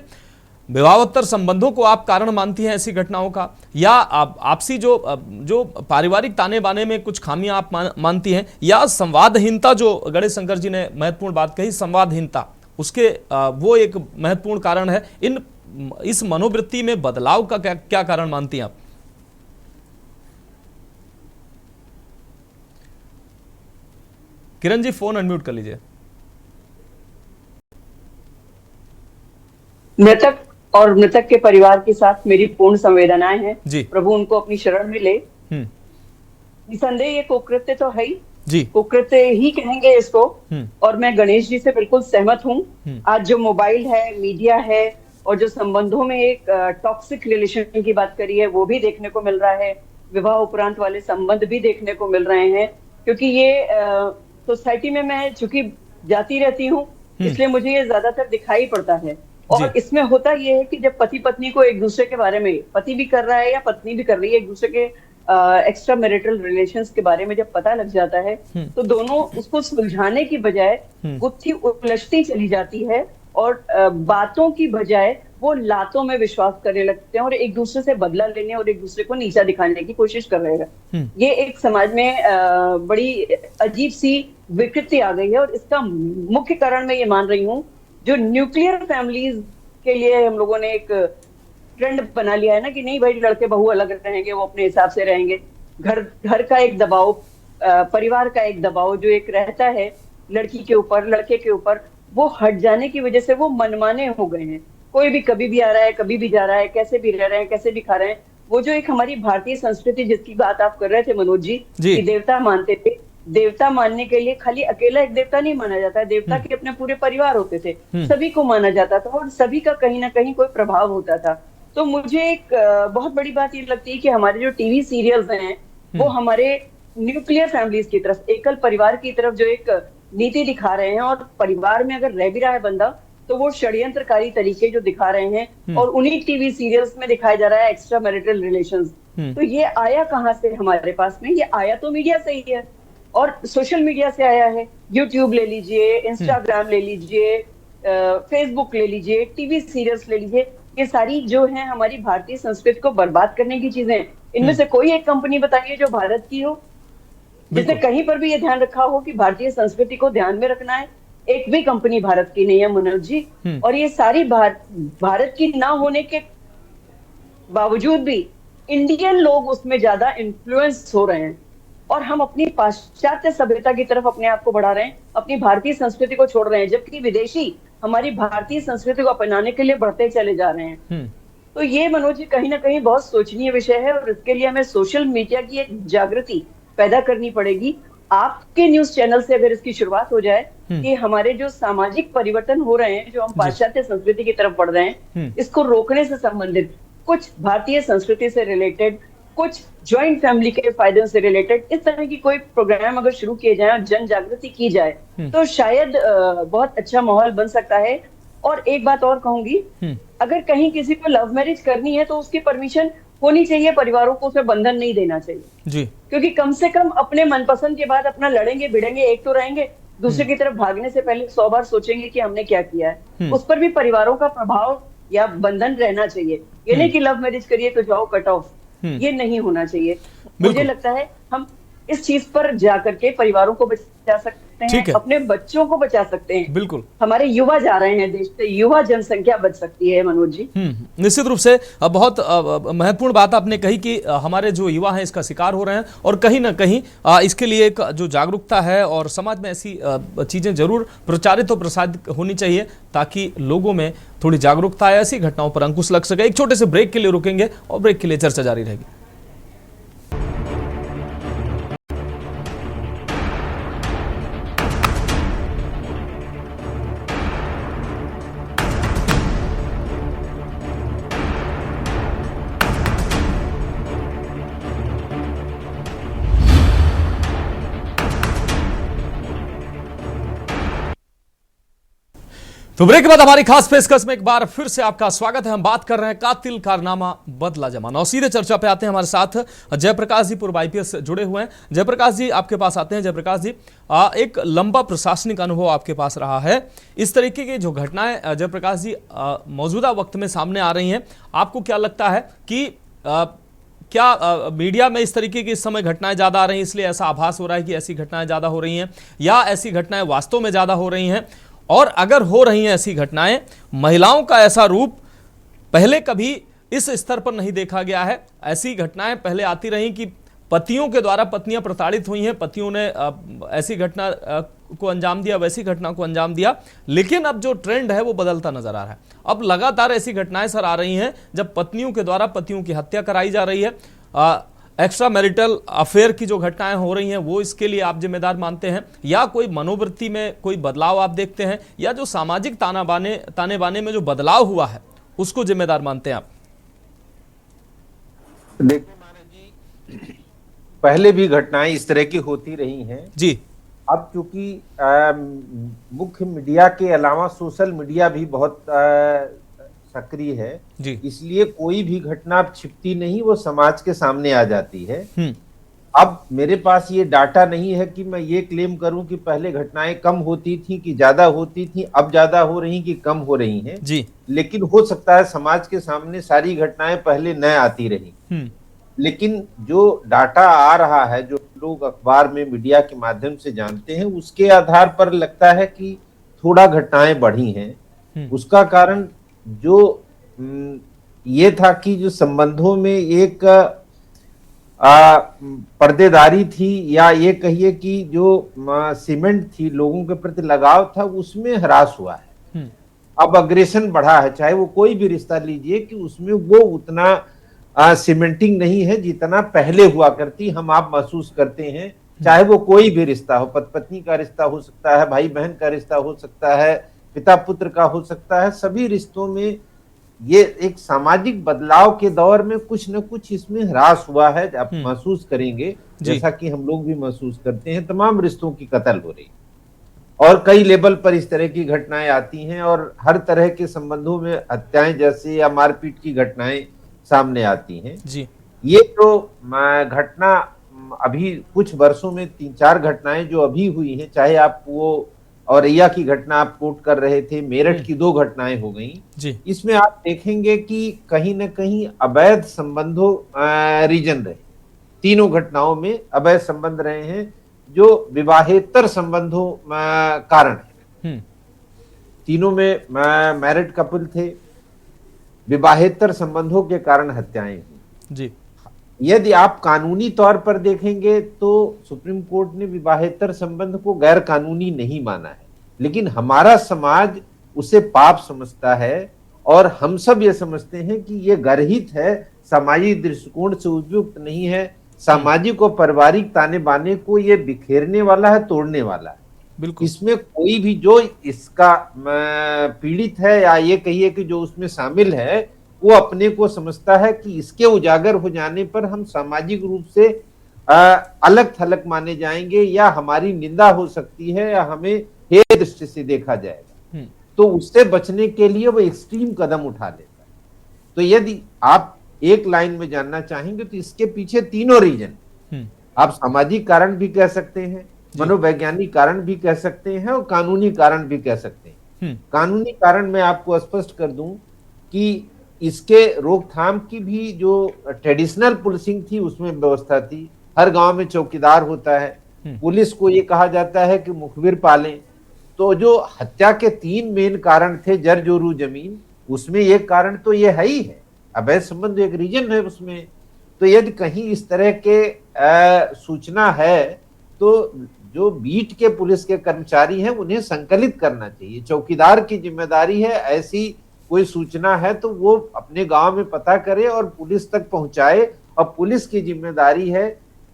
विवाहोत्तर संबंधों को आप कारण मानती हैं ऐसी घटनाओं का, या आपसी जो पारिवारिक ताने बाने में कुछ खामियां आप मानती हैं, या संवादहीनता, जो गणेश शंकर जी ने महत्वपूर्ण बात कही, संवादहीनता, उसके वो एक महत्वपूर्ण कारण है। इस मनोवृत्ति में बदलाव का क्या कारण मानती हैं आप? किरण जी फोन अनम्यूट कर लीजिए। मृतक और मृतक के परिवार के साथ मेरी पूर्ण संवेदनाएं हैं जी। प्रभु उनको अपनी शरण में ले। निसंदेह ये कुकृत्य तो है ही जी, कुकृत्य ही कहेंगे इसको। और मैं गणेश जी से बिल्कुल सहमत हूँ। आज जो मोबाइल है, मीडिया है और जो संबंधों में एक टॉक्सिक रिलेशन की बात करी है वो भी देखने को मिल रहा है। विवाह उपरांत वाले संबंध भी देखने को मिल रहे हैं, क्योंकि ये सोसाइटी में मैं चूंकि जाती रहती हूँ इसलिए मुझे ये ज्यादातर दिखाई पड़ता है। और इसमें होता ये है कि जब पति पत्नी को एक दूसरे के बारे में, पति भी कर रहा है या पत्नी भी कर रही है, एक दूसरे के एक्स्ट्रा मैरिटल रिलेशंस के बारे में जब पता लग जाता है तो दोनों उसको सुलझाने की बजाय गुत्थी उलझती चली जाती है और बातों की बजाय वो लातों में विश्वास करने लगते हैं और एक दूसरे से बदला लेने और एक दूसरे को नीचा दिखाने की कोशिश कर रहे हैं। ये एक समाज में बड़ी अजीब सी विकृति आ गई है और इसका मुख्य कारण मैं ये मान रही हूँ, जो न्यूक्लियर फैमिलीज के लिए हम लोगों ने एक ट्रेंड बना लिया है ना कि नहीं भाई लड़के बहू अलग रहेंगे, वो अपने हिसाब से रहेंगे। घर का एक दबाव, परिवार का एक दबाव जो एक रहता है लड़की के ऊपर, लड़के के ऊपर, वो हट जाने की वजह से वो मनमाने हो गए हैं। कोई भी कभी भी आ रहा है, कभी भी जा रहा है, कैसे भी रह रहे हैं, कैसे भी खा रहे हैं। वो जो एक हमारी भारतीय संस्कृति जिसकी बात आप कर रहे थे मनोज जी, कि देवता मानते थे, देवता मानने के लिए खाली अकेला एक देवता नहीं माना जाता है, देवता के अपने पूरे परिवार होते थे, सभी को माना जाता था और सभी का कहीं ना कहीं कोई प्रभाव होता था। तो मुझे एक बहुत बड़ी बात ये लगती है कि हमारे जो टीवी सीरियल्स हैं वो हमारे न्यूक्लियर फैमिलीज की तरफ, एकल परिवार की तरफ जो एक नीति दिखा रहे हैं और परिवार में अगर रह भी रहा है बंदा तो वो षड्यंत्रकारी तरीके जो दिखा रहे हैं और उन्हीं टीवी सीरियल्स में दिखाया जा रहा है एक्स्ट्रा मैरिटल रिलेशंस। तो ये आया कहाँ से हमारे पास में? ये आया तो मीडिया से ही है और सोशल मीडिया से आया है। यूट्यूब ले लीजिए, इंस्टाग्राम ले लीजिए, फेसबुक ले लीजिए, टीवी सीरियल्स ले लीजिए, ये सारी जो है हमारी भारतीय संस्कृति को बर्बाद करने की चीजें। इनमें से कोई एक कंपनी बताइए जो भारत की हो, जिसने कहीं पर भी ये ध्यान रखा हो कि भारतीय संस्कृति को ध्यान में रखना है। एक भी कंपनी भारत की नहीं है मनोज जी। और ये सारी भारत की ना होने के बावजूद भी इंडियन लोग उसमें ज्यादा इन्फ्लुएंस हो रहे हैं और हम अपनी पाश्चात्य सभ्यता की तरफ अपने आप को बढ़ा रहे हैं, अपनी भारतीय संस्कृति को छोड़ रहे हैं, जबकि विदेशी हमारी भारतीय संस्कृति को अपनाने के लिए बढ़ते चले जा रहे हैं। तो ये मनोज जी कहीं ना कहीं बहुत सोचनीय विषय है और इसके लिए हमें सोशल मीडिया की एक जागृति पैदा करनी पड़ेगी। आपके न्यूज चैनल से अगर इसकी शुरुआत हो जाए कि हमारे जो सामाजिक परिवर्तन हो रहे हैं, जो हम पाश्चात्य संस्कृति की तरफ बढ़ रहे हैं, इसको रोकने से संबंधित कुछ भारतीय संस्कृति से रिलेटेड, कुछ ज्वाइंट फैमिली के फायदों से रिलेटेड इस तरह की कोई प्रोग्राम अगर शुरू किए जाए और जन जागृति की जाए तो शायद बहुत अच्छा माहौल बन सकता है। और एक बात और कहूंगी, अगर कहीं किसी को लव मैरिज करनी है तो उसकी परमिशन होनी चाहिए, परिवारों को उसमें बंधन नहीं देना चाहिए जी। क्योंकि कम से कम अपने मनपसंद के बाद अपना लड़ेंगे भिड़ेंगे, एक तो रहेंगे, दूसरे की तरफ भागने से पहले 100 बार सोचेंगे कि हमने क्या किया है। उस पर भी परिवारों का प्रभाव या बंधन रहना चाहिए। ये नहीं कि लव मैरिज करिए तो जाओ कट ऑफ, ये नहीं होना चाहिए। मुझे लगता है हम इस चीज पर जाकर के परिवारों को बचा सकते हैं, अपने बच्चों को बचा सकते हैं। बिल्कुल, हमारे युवा जा रहे हैं देश से, युवा जनसंख्या बच सकती है मनोज जी। निश्चित रूप से बहुत महत्वपूर्ण बात आपने कही कि हमारे जो युवा हैं इसका शिकार हो रहे हैं और कहीं ना कहीं इसके लिए एक जो जागरूकता है और समाज में ऐसी चीजें जरूर प्रचारित और प्रसारित होनी चाहिए ताकि लोगों में थोड़ी जागरूकता आए, ऐसी घटनाओं पर अंकुश लग सके। एक छोटे से ब्रेक के लिए रुकेंगे और ब्रेक के लिए चर्चा जारी रहेगी। तो ब्रेक के बाद हमारी खास पेशकश में एक बार फिर से आपका स्वागत है। हम बात कर रहे हैं कातिल कारनामा बदला जमाना, और सीधे चर्चा पे आते हैं। हमारे साथ जयप्रकाश जी पूर्व IPS जुड़े हुए हैं। जयप्रकाश जी आपके पास आते हैं। जयप्रकाश जी, एक लंबा प्रशासनिक अनुभव आपके पास रहा है। इस तरीके की जो घटनाएं जयप्रकाश जी मौजूदा वक्त में सामने आ रही हैं, आपको क्या लगता है कि क्या मीडिया में इस तरीके की इस समय घटनाएं ज्यादा आ रही हैं, इसलिए ऐसा आभास हो रहा है कि ऐसी घटनाएं ज्यादा हो रही हैं, या ऐसी घटनाएं वास्तव में ज्यादा हो रही हैं? और अगर हो रही हैं ऐसी घटनाएं, महिलाओं का ऐसा रूप पहले कभी इस स्तर पर नहीं देखा गया है। ऐसी घटनाएं पहले आती रही कि पतियों के द्वारा पत्नियां प्रताड़ित हुई हैं, पतियों ने ऐसी घटना को अंजाम दिया, वैसी घटना को अंजाम दिया। लेकिन अब जो ट्रेंड है वो बदलता नजर आ रहा है। अब लगातार ऐसी घटनाएं सर आ रही हैं जब पत्नियों के द्वारा पतियों की हत्या कराई जा रही है। एक्स्ट्रा मैरिटल अफेयर की जो घटनाएं हो रही हैं, वो इसके लिए आप जिम्मेदार मानते हैं, या कोई मनोवृत्ति में कोई बदलाव आप देखते हैं, या जो सामाजिक ताने बाने में जो बदलाव हुआ है उसको जिम्मेदार मानते हैं आप? देखिए महाराज जी, पहले भी घटनाएं इस तरह की होती रही हैं जी। अब चूंकि मुख्य मीडिया के अलावा सोशल मीडिया भी बहुत सक्रिय है जी, इसलिए कोई भी घटना छिपती नहीं, वो समाज के सामने आ जाती है। अब मेरे पास ये डाटा नहीं है कि मैं ये क्लेम करूं कि पहले घटनाएं कम होती थी कि ज्यादा होती थी, अब ज्यादा हो रही कि कम हो रही हैं जी। लेकिन हो सकता है समाज के सामने सारी घटनाएं पहले न आती रही, लेकिन जो डाटा आ रहा है, जो लोग अखबार में मीडिया के माध्यम से जानते हैं, उसके आधार पर लगता है कि थोड़ा घटनाएं बढ़ी हैं। उसका कारण जो ये था कि जो संबंधों में एक पर्देदारी थी, या ये कहिए कि जो सीमेंट थी, लोगों के प्रति लगाव था, उसमें ह्रास हुआ है। अब अग्रेशन बढ़ा है, चाहे वो कोई भी रिश्ता लीजिए, कि उसमें वो उतना सीमेंटिंग नहीं है जितना पहले हुआ करती। हम आप महसूस करते हैं, चाहे वो कोई भी रिश्ता हो, पति पत्नी का रिश्ता हो सकता है, भाई बहन का रिश्ता हो सकता है, पिता पुत्र का हो सकता है, सभी रिश्तों में ये एक सामाजिक बदलाव के दौर में कुछ न कुछ इसमें ह्रास हुआ है। आप महसूस करेंगे, जैसा कि हम लोग भी महसूस करते हैं, तमाम रिश्तों की कत्ल हो रही और कई लेवल पर इस तरह की घटनाएं आती हैं, और हर तरह के संबंधों में हत्याएं जैसे या मारपीट की घटनाएं सामने आती हैं जी। ये तो घटना अभी कुछ वर्षों में 3-4 घटनाएं जो अभी हुई हैं, चाहे आप वो औरैया की घटना आप कोट कर रहे थे, मेरठ की 2 घटनाएं हो गई जी। इसमें आप देखेंगे कि कहीं न कहीं अवैध संबंधों रीजन रहे। तीनों घटनाओं में अवैध संबंध रहे हैं जो विवाहेतर संबंधों कारण है। तीनों में मैरिड कपल थे, विवाहेतर संबंधों के कारण हत्याएं हुई जी। यदि आप कानूनी तौर पर देखेंगे तो सुप्रीम कोर्ट ने विवाहेतर संबंध को गैर कानूनी नहीं माना है, लेकिन हमारा समाज उसे पाप समझता है, और हम सब ये समझते हैं कि ये गर्हित है, सामाजिक दृष्टिकोण से उपयुक्त नहीं है, सामाजिक और पारिवारिक ताने बाने को ये बिखेरने वाला है, तोड़ने वाला है। बिल्कुल, इसमें कोई भी जो इसका पीड़ित है, या ये कहिए कि जो उसमें शामिल है, वो अपने को समझता है कि इसके उजागर हो जाने पर हम सामाजिक रूप से अलग थलग माने जाएंगे, या हमारी निंदा हो सकती है, या हमें हे दृष्टि से देखा जाएगा। तो उससे बचने के लिए वो एक्सट्रीम कदम उठा लेता है। तो यदि आप एक लाइन में जानना चाहेंगे तो इसके पीछे तीनों रीजन, आप सामाजिक कारण भी कह सकते हैं, मनोवैज्ञानिक कारण भी कह सकते हैं, और कानूनी कारण भी कह सकते हैं। कानूनी कारण मैं आपको स्पष्ट कर दूं कि इसके रोकथाम की भी जो ट्रेडिशनल पुलिसिंग थी उसमें व्यवस्था थी। हर गांव में चौकीदार होता है, पुलिस को ये कहा जाता है कि मुखबिर पालें। तो जो हत्या के 3 मेन कारण थे, जर जोरू जमीन, उसमें एक कारण तो ये है ही है, अवैध संबंध एक रीजन है उसमें। तो यदि कहीं इस तरह के सूचना है तो जो बीट के पुलिस के कर्मचारी हैं उन्हें संकलित करना चाहिए। चौकीदार की जिम्मेदारी है, ऐसी कोई सूचना है तो वो अपने गांव में पता करे और पुलिस तक पहुंचाए, और पुलिस की जिम्मेदारी है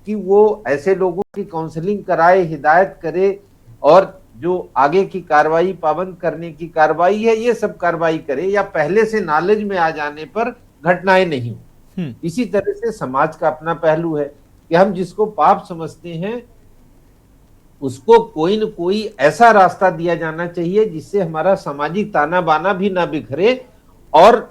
कि वो ऐसे लोगों की काउंसलिंग कराए, हिदायत करे, और जो आगे की कार्रवाई, पाबंद करने की कार्रवाई है, ये सब कार्रवाई करे, या पहले से नॉलेज में आ जाने पर घटनाएं नहीं हो। इसी तरह से समाज का अपना पहलू है कि हम जिसको पाप समझते हैं उसको कोई न कोई ऐसा रास्ता दिया जाना चाहिए जिससे हमारा सामाजिक ताना बाना भी ना बिखरे। और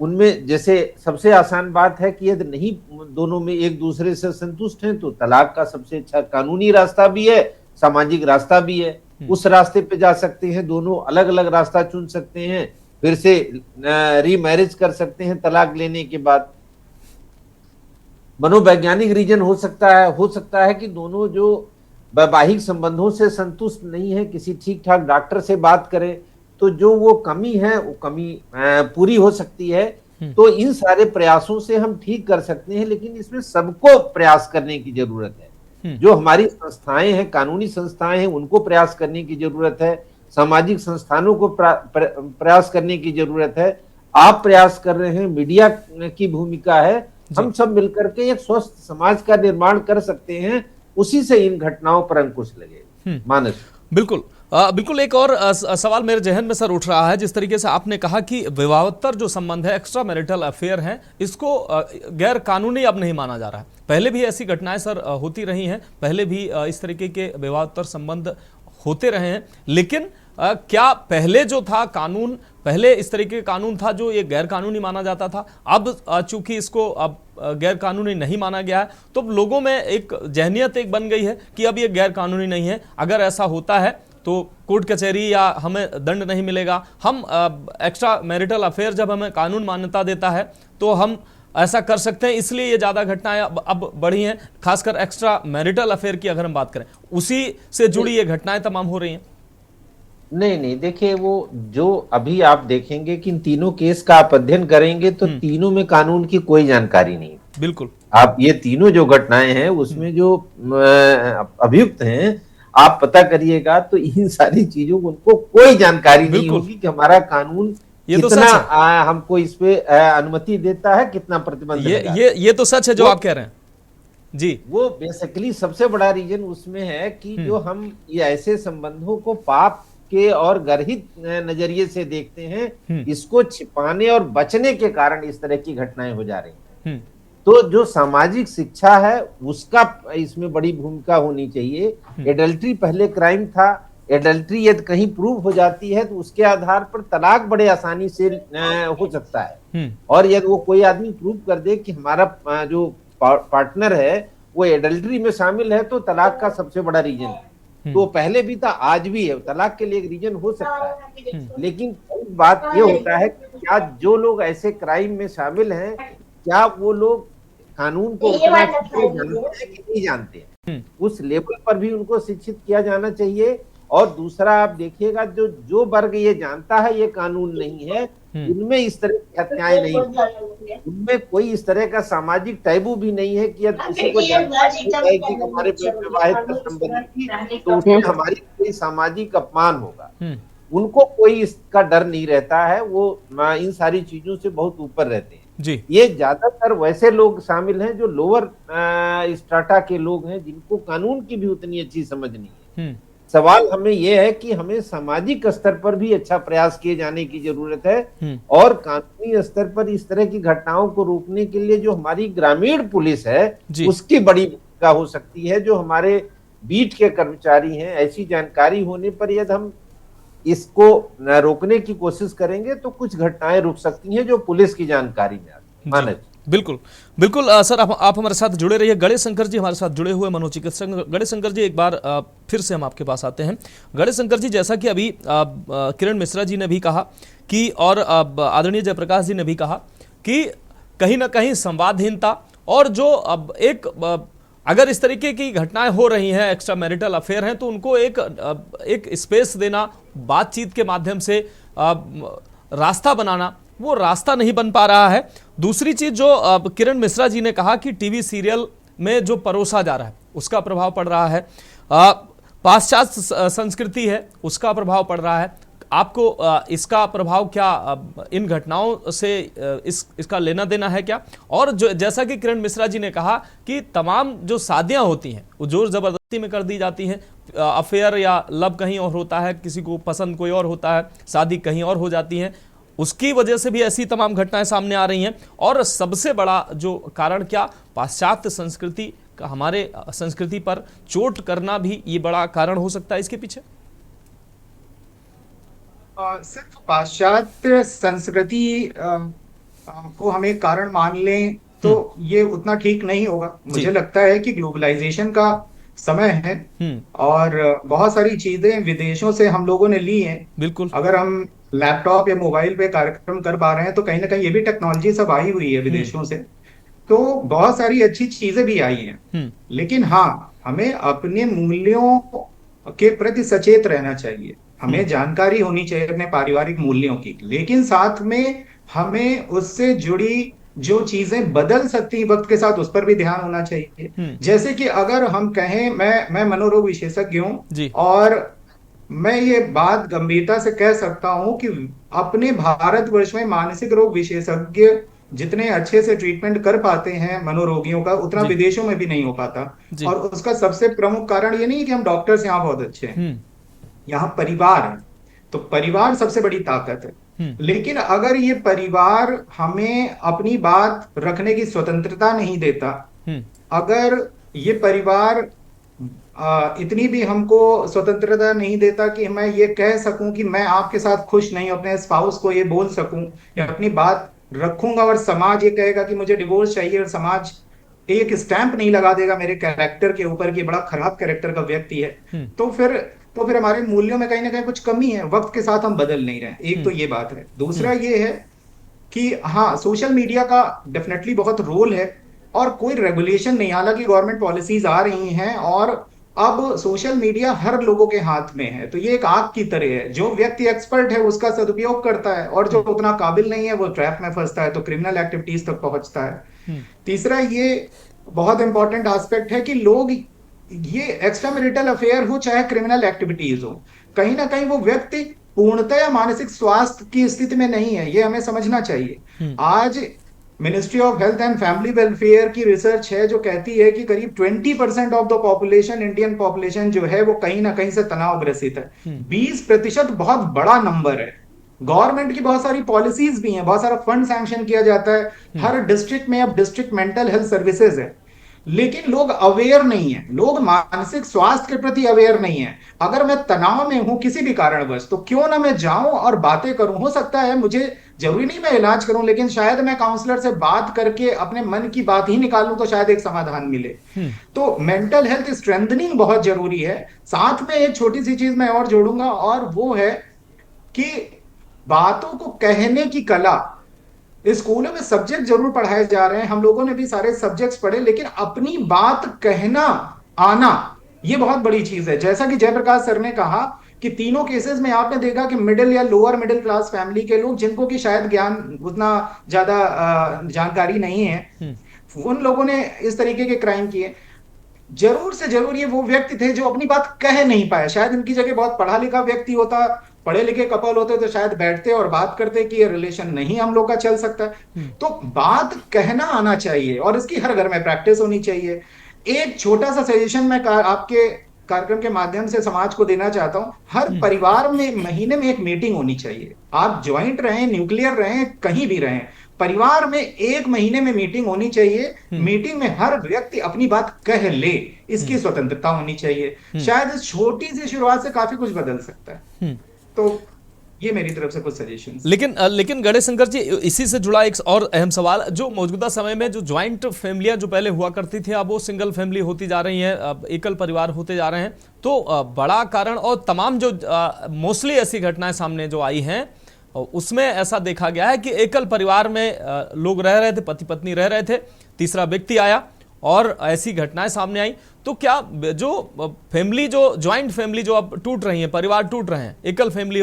उनमें जैसे सबसे आसान बात है कि यदि नहीं दोनों में एक दूसरे से संतुष्ट हैं तो तलाक का सबसे अच्छा कानूनी रास्ता भी है, सामाजिक रास्ता भी है, उस रास्ते पे जा सकते हैं। दोनों अलग अलग रास्ता चुन सकते हैं, फिर से रीमैरिज कर सकते हैं तलाक लेने के बाद। मनोवैज्ञानिक रीजन हो सकता है कि दोनों जो वैवाहिक संबंधों से संतुष्ट नहीं है, किसी ठीक ठाक डॉक्टर से बात करें तो जो वो कमी है वो कमी पूरी हो सकती है। तो इन सारे प्रयासों से हम ठीक कर सकते हैं, लेकिन इसमें सबको प्रयास करने की जरूरत है। जो हमारी संस्थाएं हैं, कानूनी संस्थाएं हैं, उनको प्रयास करने की जरूरत है, सामाजिक संस्थानों को प्रयास करने की जरूरत है। आप प्रयास कर रहे हैं, मीडिया की भूमिका है, हम सब मिलकर के एक स्वस्थ समाज का निर्माण कर सकते हैं। उसी से इन घटनाओं पर अंकुश लगे। मानस बिल्कुल बिल्कुल। एक और सवाल मेरे जहन में सर उठ रहा है, जिस तरीके से आपने कहा कि विवाहोत्तर जो संबंध है, एक्स्ट्रा मैरिटल अफेयर है, इसको गैर कानूनी अब नहीं माना जा रहा है। पहले भी ऐसी घटनाएं सर होती रही हैं, पहले भी इस तरीके के विवाहोत्तर संबंध होते रहे हैं, लेकिन क्या पहले जो था कानून, पहले इस तरीके का कानून था जो ये गैर कानूनी माना जाता था, अब चूंकि इसको अब गैर कानूनी नहीं माना गया है तो लोगों में एक जहनियत एक बन गई है कि अब ये गैर कानूनी नहीं है, अगर ऐसा होता है तो कोर्ट कचहरी या हमें दंड नहीं मिलेगा। हम एक्स्ट्रा मैरिटल अफेयर जब हमें कानून मान्यता देता है तो हम ऐसा कर सकते हैं, इसलिए ये ज़्यादा घटनाएं अब बढ़ी हैं। खासकर एक्स्ट्रा मैरिटल अफेयर की अगर हम बात करें, उसी से जुड़ी ये घटनाएं तमाम हो रही हैं। नहीं, देखिए वो जो अभी आप देखेंगे कि इन तीनों केस का आप अध्ययन करेंगे तो तीनों में कानून की कोई जानकारी नहीं। बिल्कुल, आप ये तीनों जो घटनाएं हैं उसमें जो अभियुक्त हैं आप पता करिएगा तो इन सारी चीजों को उनको कोई जानकारी नहीं होगी कि हमारा कानून कितना हमको इस पे अनुमति देता है, कितना प्रतिबंध। ये तो सच है जो आप कह रहे हैं जी। वो बेसिकली सबसे बड़ा रीजन उसमें है कि जो हम ये ऐसे संबंधों को पाप के और गर्हित नजरिए से देखते हैं, इसको छिपाने और बचने के कारण इस तरह की घटनाएं हो जा रही हैं। तो जो सामाजिक शिक्षा है उसका इसमें बड़ी भूमिका होनी चाहिए। एडल्ट्री पहले क्राइम था, एडल्ट्री यदि कहीं प्रूव हो जाती है तो उसके आधार पर तलाक बड़े आसानी से हो सकता है। और यदि वो कोई आदमी प्रूव कर दे कि हमारा जो पार्टनर है वो एडल्ट्री में शामिल है तो तलाक का सबसे बड़ा रीजन है। तो पहले भी था, आज भी है, तलाक के लिए एक रीजन हो सकता है। लेकिन बात ये होता है कि क्या जो लोग ऐसे क्राइम में शामिल हैं, क्या वो लोग कानून को उतना जानते हैं कि नहीं जानते हैं? उस लेवल पर भी उनको शिक्षित किया जाना चाहिए। और दूसरा आप देखिएगा जो वर्ग ये जानता है ये कानून नहीं है, उनमें इस तरह की हत्याएं नहीं, उनमें कोई इस तरह का सामाजिक टैबू भी नहीं है कि यदि किसी को जानता है कि हमारे विवाहित संबंध की तो उसमें हमारी कोई सामाजिक अपमान होगा। उनको कोई इसका डर नहीं रहता है, वो इन सारी चीजों से बहुत ऊपर रहते हैं जी। ये ज्यादातर वैसे लोग शामिल हैं जो लोअर स्ट्राटा के लोग हैं, जिनको कानून की भी उतनी अच्छी समझ नहीं है। सवाल हमें यह है कि हमें सामाजिक स्तर पर भी अच्छा प्रयास किए जाने की जरूरत है और कानूनी स्तर पर इस तरह की घटनाओं को रोकने के लिए जो हमारी ग्रामीण पुलिस है उसकी बड़ी भूमिका हो सकती है। जो हमारे बीट के कर्मचारी हैं, ऐसी जानकारी होने पर यदि हम इसको रोकने की कोशिश करेंगे तो कुछ घटनाएं रुक सकती हैं जो पुलिस की जानकारी में आती। मानस बिल्कुल बिल्कुल। सर आप हमारे साथ जुड़े रहिए। गणेश शंकर जी हमारे साथ जुड़े हुए मनोचिकित्सक। गणेश शंकर जी, एक बार फिर से हम आपके पास आते हैं। गणेश शंकर जी, जैसा कि अभी किरण मिश्रा जी ने भी कहा कि और आदरणीय जयप्रकाश जी ने भी कहा कि कहीं ना कहीं संवादहीनता और जो अब अगर इस तरीके की घटनाएं हो रही हैं, एक्स्ट्रा मैरिटल अफेयर हैं, तो उनको एक स्पेस देना, बातचीत के माध्यम से रास्ता बनाना, वो रास्ता नहीं बन पा रहा है। दूसरी चीज जो किरण मिश्रा जी ने कहा कि टीवी सीरियल में जो परोसा जा रहा है उसका प्रभाव पड़ रहा है, पाश्चात्य संस्कृति है उसका प्रभाव पड़ रहा है। आपको इसका प्रभाव क्या इन घटनाओं से इसका लेना देना है क्या? और जो जैसा कि किरण मिश्रा जी ने कहा कि तमाम जो शादियां होती हैं वो जोर जबरदस्ती में कर दी जाती हैं, अफेयर या लव कहीं और होता है, किसी को पसंद कोई और होता है, शादी कहीं और हो जाती है, उसकी वजह से भी ऐसी तमाम घटनाएं सामने आ रही हैं। और सबसे बड़ा जो कारण क्या, पाश्चात्य संस्कृति हमारे संस्कृति पर चोट करना भी ये बड़ा कारण हो सकता है इसके पीछे? सिर्फ पाश्चात्य संस्कृति को हम एक कारण मान लें तो ये उतना ठीक नहीं होगा। मुझे लगता है कि ग्लोबलाइजेशन का समय है और बहुत सारी चीजें विदेशों से हम लोगों ने ली हैं। बिल्कुल, अगर हम लैपटॉप या मोबाइल पे कार्यक्रम कर पा रहे हैं तो कहीं ना कहीं ये भी टेक्नोलॉजी सब आई हुई है विदेशों से, तो बहुत सारी अच्छी चीजें भी आई हैं। लेकिन हाँ, हमें अपने मूल्यों के प्रति सचेत रहना चाहिए, हमें जानकारी होनी चाहिए अपने पारिवारिक मूल्यों की, लेकिन साथ में हमें उससे जुड़ी जो चीजें बदल सकती वक्त के साथ उस पर भी ध्यान होना चाहिए। जैसे कि अगर हम कहें, मैं मनोरोग विशेषज्ञ हूं और मैं ये बात गंभीरता से कह सकता हूं कि अपने भारतवर्ष में मानसिक रोग विशेषज्ञ जितने अच्छे से ट्रीटमेंट कर पाते हैं मनोरोगियों का, उतना विदेशों में भी नहीं हो पाता। और उसका सबसे प्रमुख कारण ये नहीं कि हम डॉक्टर्स यहाँ बहुत अच्छे हैं, यहाँ परिवार है, तो परिवार सबसे बड़ी ताकत है। लेकिन अगर ये परिवार हमें अपनी बात रखने की स्वतंत्रता नहीं देता, अगर ये परिवार इतनी भी हमको स्वतंत्रता नहीं देता कि मैं ये कह सकूं कि मैं आपके साथ खुश नहीं, अपने स्पाउस को ये बोल सकूं या अपनी बात रखूंगा और समाज ये कहेगा कि मुझे डिवोर्स चाहिए और समाज एक स्टैंप नहीं लगा देगा मेरे कैरेक्टर के ऊपर कि बड़ा खराब कैरेक्टर का व्यक्ति है, तो फिर हमारे मूल्यों में कहीं ना कहीं कुछ कमी है। वक्त के साथ हम बदल नहीं रहे, एक तो ये बात है। दूसरा ये है कि हाँ, सोशल मीडिया का डेफिनेटली बहुत रोल है और कोई रेगुलेशन नहीं, हालांकि गवर्नमेंट पॉलिसीज आ रही हैं और अब सोशल मीडिया हर लोगों के हाथ में है, तो ये एक आग की तरह है। जो व्यक्ति एक्सपर्ट है उसका सदुपयोग करता है और जो उतना काबिल नहीं है वो ट्रैप में फंसता है, तो क्रिमिनल एक्टिविटीज तक पहुंचता है। तीसरा ये बहुत इंपॉर्टेंट एस्पेक्ट है कि लोग, ये एक्स्ट्रा मैरिटल अफेयर हो चाहे क्रिमिनल एक्टिविटीज हो, कहीं ना कहीं वो व्यक्ति पूर्णतया मानसिक स्वास्थ्य की स्थिति में नहीं है, ये हमें समझना चाहिए। आज ministry of health and family welfare की रिसर्च है जो कहती है कि करीब 20% of the population, Indian population जो है वो कहीं ना कहीं से तनाव ग्रसित है। 20% बहुत बड़ा नंबर है। गवर्नमेंट की बहुत सारी पॉलिसीज भी हैं, बहुत सारा फंड सैंक्शन किया जाता है, हर डिस्ट्रिक्ट में अब डिस्ट्रिक्ट मेंटल हेल्थ सर्विसेज है, लेकिन लोग अवेयर नहीं है, लोग मानसिक स्वास्थ्य के प्रति अवेयर नहीं है। अगर मैं तनाव में हूं किसी भी कारणवश, तो क्यों ना मैं जाऊं और बातें करूं। हो सकता है मुझे जरूरी नहीं मैं इलाज करूं, लेकिन शायद मैं काउंसलर से बात करके अपने मन की बात ही निकालूं तो शायद एक समाधान मिले। तो मेंटल हेल्थ स्ट्रेंथनिंग बहुत जरूरी है। साथ में एक छोटी सी चीज मैं और जोड़ूंगा और वो है कि बातों को कहने की कला, स्कूलों में सब्जेक्ट जरूर पढ़ाए जा रहे हैं, हम लोगों ने भी सारे सब्जेक्ट्स पढ़े, लेकिन अपनी बात कहना आना ये बहुत बड़ी चीज है। जैसा कि जयप्रकाश सर ने कहा कि तीनों केसेस में आपने देखा कि मिडिल या लोअर मिडिल क्लास फैमिली के लोग, जिनको कि शायद ज्ञान उतना ज्यादा जानकारी नहीं है, उन लोगों ने इस तरीके के क्राइम किए। जरूर से जरूर ये वो व्यक्ति थे जो अपनी बात कह नहीं पाए। शायद इनकी जगह बहुत पढ़ा लिखा व्यक्ति होता, पढ़े लिखे कपल होते तो शायद बैठते और बात करते कि ये रिलेशन नहीं हम लोग का चल सकता। तो बात कहना आना चाहिए और इसकी हर घर में प्रैक्टिस होनी चाहिए। एक छोटा सा सजेशन मैं आपके कार्यक्रम के माध्यम से समाज को देना चाहता हूं, हर परिवार में महीने में एक मीटिंग होनी चाहिए। आप ज्वाइंट रहें, न्यूक्लियर रहें, कहीं भी रहें, परिवार में एक महीने में मीटिंग होनी चाहिए। मीटिंग में हर व्यक्ति अपनी बात कह ले, इसकी स्वतंत्रता होनी चाहिए। शायद इस छोटी सी शुरुआत से काफी कुछ बदल सकता है। तो ये मेरी तरफ से कुछ सजेशंस। लेकिन गणेश शंकर जी, इसी से जुड़ा एक और अहम सवाल, जो मौजूदा समय में जो ज्वाइंट फैमिलियां जो पहले हुआ करती थी, अब वो सिंगल फैमिली होती जा रही हैं, अब एकल परिवार होते जा रहे हैं। तो बड़ा कारण और तमाम जो मोस्टली ऐसी घटनाएं सामने जो आई हैं उसमें ऐसा देखा गया है कि एकल परिवार में लोग रह रहे थे, पति पत्नी रह रहे थे, तीसरा व्यक्ति आया और ऐसी घटनाएं सामने आई। तो क्या जो फैमिली, जो ज्वाइंट फैमिली जो अब टूट रही है, परिवार टूट रहे हैं, एकल फैमिली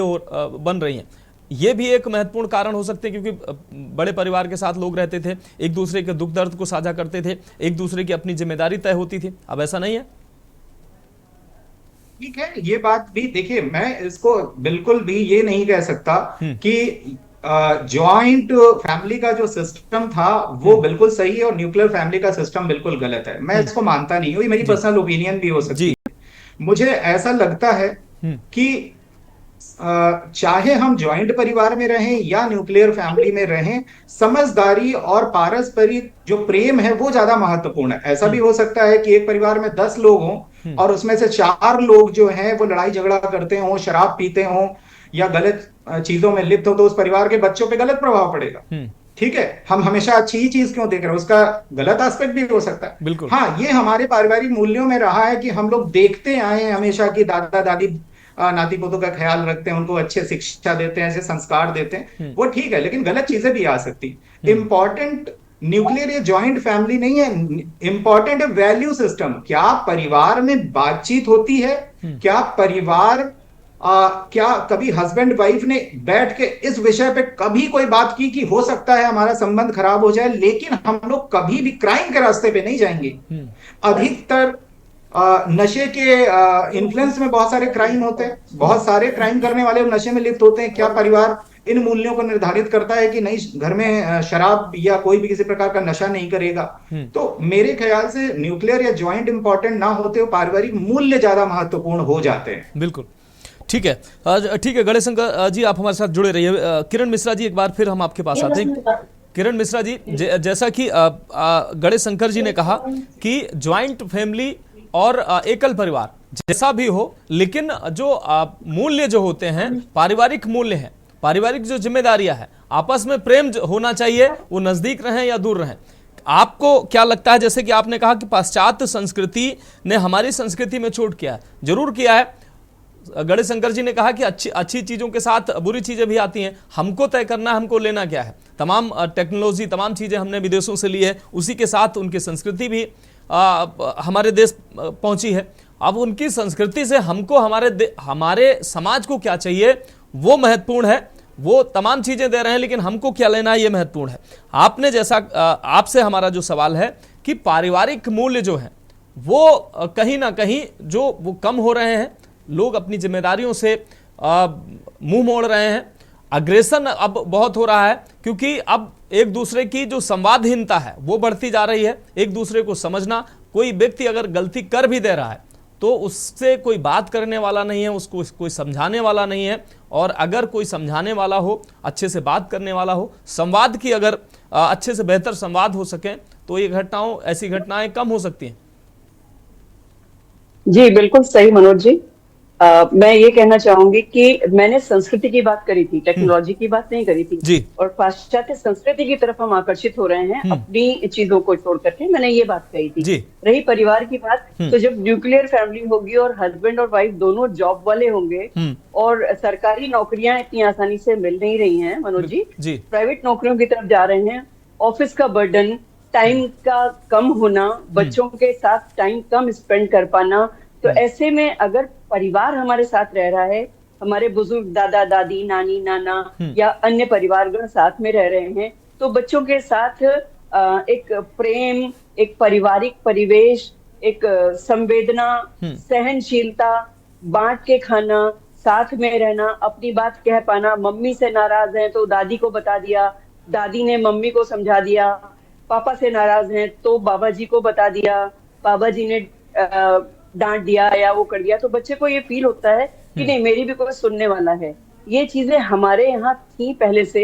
बन रही हैं, ये भी एक महत्वपूर्ण कारण हो सकते हैं? क्योंकि बड़े परिवार के साथ लोग रहते थे, एक दूसरे के दुख दर्द को साझा करते थे, एक दूसरे की अपनी जिम्मेदारी तय होती थी, अब ऐसा नहीं है। ठीक है, ये बात भी देखिए, मैं इसको बिल्कुल भी ये नहीं कह सकता कि जॉइंट फैमिली का जो सिस्टम था वो बिल्कुल सही है और न्यूक्लियर फैमिली का सिस्टम बिल्कुल गलत है। मैं इसको मानता नहीं हूँ, ये मेरी पर्सनल ओपिनियन भी हो सकती है। मुझे ऐसा लगता है कि चाहे हम जॉइंट परिवार में रहें या न्यूक्लियर फैमिली में रहें, समझदारी और पारस्परिक जो प्रेम है वो ज्यादा महत्वपूर्ण है। ऐसा भी हो सकता है कि एक परिवार में 10 लोग हों और उसमें से 4 लोग जो हैं वो लड़ाई झगड़ा करते हों, शराब पीते हों या गलत चीजों में लिप्त हो, तो उस परिवार के बच्चों पे गलत प्रभाव पड़ेगा। ठीक है, हम हमेशा अच्छी ही चीज क्यों देख रहे हैं, उसका गलत एस्पेक्ट भी हो सकता है। बिल्कुल। हाँ, ये हमारे पारिवारिक मूल्यों में रहा है कि हम लोग देखते आए हैं हमेशा कि दादा दादी नाती पोतों का ख्याल रखते हैं, उनको अच्छे शिक्षा देते हैं, अच्छे संस्कार देते हैं, वो ठीक है, लेकिन गलत चीजें भी आ सकती। इंपॉर्टेंट न्यूक्लियर या जॉइंट फैमिली नहीं है, इंपॉर्टेंट है वैल्यू सिस्टम। क्या परिवार में बातचीत होती है? क्या परिवार क्या कभी हस्बैंड वाइफ ने बैठ के इस विषय पे कभी कोई बात की कि हो सकता है हमारा संबंध खराब हो जाए, लेकिन हम लोग कभी भी क्राइम के रास्ते पे नहीं जाएंगे। अधिकतर नशे के इन्फ्लुएंस में बहुत सारे क्राइम होते हैं, बहुत सारे क्राइम करने वाले नशे में लिप्त होते हैं। क्या परिवार इन मूल्यों को निर्धारित करता है कि नहीं, घर में शराब या कोई भी किसी प्रकार का नशा नहीं करेगा? तो मेरे ख्याल से न्यूक्लियर या ज्वाइंट इंपॉर्टेंट ना होते हुए पारिवारिक मूल्य ज्यादा महत्वपूर्ण हो जाते हैं। बिल्कुल ठीक है। ठीक है गणेश शंकर जी, आप हमारे साथ जुड़े रहिए। किरण मिश्रा जी, एक बार फिर हम आपके पास आते हैं। किरण मिश्रा जी, जैसा कि गणेश शंकर जी ने कहा कि ज्वाइंट फैमिली और एकल परिवार जैसा भी हो, लेकिन जो मूल्य जो होते हैं, पारिवारिक मूल्य हैं, पारिवारिक जो जिम्मेदारियां हैं, आपस में प्रेम होना चाहिए, वो नजदीक रहें या दूर रहें। आपको क्या लगता है, जैसे कि आपने कहा कि पाश्चात्य संस्कृति ने हमारी संस्कृति में चोट किया है, जरूर किया है। गणेश शंकर जी ने कहा कि अच्छी चीजों के साथ बुरी चीजें भी आती हैं, हमको तय करना है हमको लेना क्या है। तमाम टेक्नोलॉजी, तमाम चीजें हमने विदेशों से ली है, उसी के साथ उनकी संस्कृति भी हमारे देश पहुंची है। अब उनकी संस्कृति से हमको हमारे समाज को क्या चाहिए वो महत्वपूर्ण है। वो तमाम चीजें दे रहे हैं, लेकिन हमको क्या लेना है ये महत्वपूर्ण है। आपने जैसा आपसे हमारा जो सवाल है कि पारिवारिक मूल्य जो है वो कहीं ना कहीं जो वो कम हो रहे हैं, लोग अपनी जिम्मेदारियों से मुंह मोड़ रहे हैं, अग्रेसन अब बहुत हो रहा है, क्योंकि अब एक दूसरे की जो संवादहीनता है वो बढ़ती जा रही है। एक दूसरे को समझना, कोई व्यक्ति अगर गलती कर भी दे रहा है तो उससे कोई बात करने वाला नहीं है, उसको कोई समझाने वाला नहीं है। और अगर कोई समझाने वाला हो, अच्छे से बात करने वाला हो, संवाद की अगर अच्छे से बेहतर संवाद हो सके, तो ये ऐसी घटनाएं कम हो सकती हैं। जी बिल्कुल सही मनोज जी। मैं ये कहना चाहूंगी कि मैंने संस्कृति की बात करी थी, टेक्नोलॉजी की बात नहीं करी थी जी। और पाश्चात्य संस्कृति की तरफ हम आकर्षित हो रहे हैं अपनी चीजों को छोड़ करके, मैंने ये बात कही थी जी। रही परिवार की बात, तो जब न्यूक्लियर फैमिली होगी और हस्बैंड और वाइफ दोनों जॉब वाले होंगे और सरकारी नौकरियां इतनी आसानी से मिल नहीं रही हैं मनोज जी, प्राइवेट नौकरियों की तरफ जा रहे हैं, ऑफिस का बर्डन, टाइम का कम होना, बच्चों के साथ टाइम कम स्पेंड कर पाना, तो ऐसे में अगर परिवार हमारे साथ रह रहा है, हमारे बुजुर्ग दादा दादी, नानी नाना या अन्य परिवारगण साथ में रह रहे हैं, तो बच्चों के साथ एक प्रेम, एक पारिवारिक परिवेश, एक संवेदना, सहनशीलता, बांट के खाना, साथ में रहना, अपनी बात कह पाना। मम्मी से नाराज हैं तो दादी को बता दिया, दादी ने मम्मी को समझा दिया, पापा से नाराज हैं तो बाबा जी को बता दिया, बाबा जी ने डांट दिया या वो कर दिया, तो बच्चे को ये फील होता है कि नहीं मेरी भी कोई सुनने वाला है। ये चीजें हमारे यहाँ थी पहले से,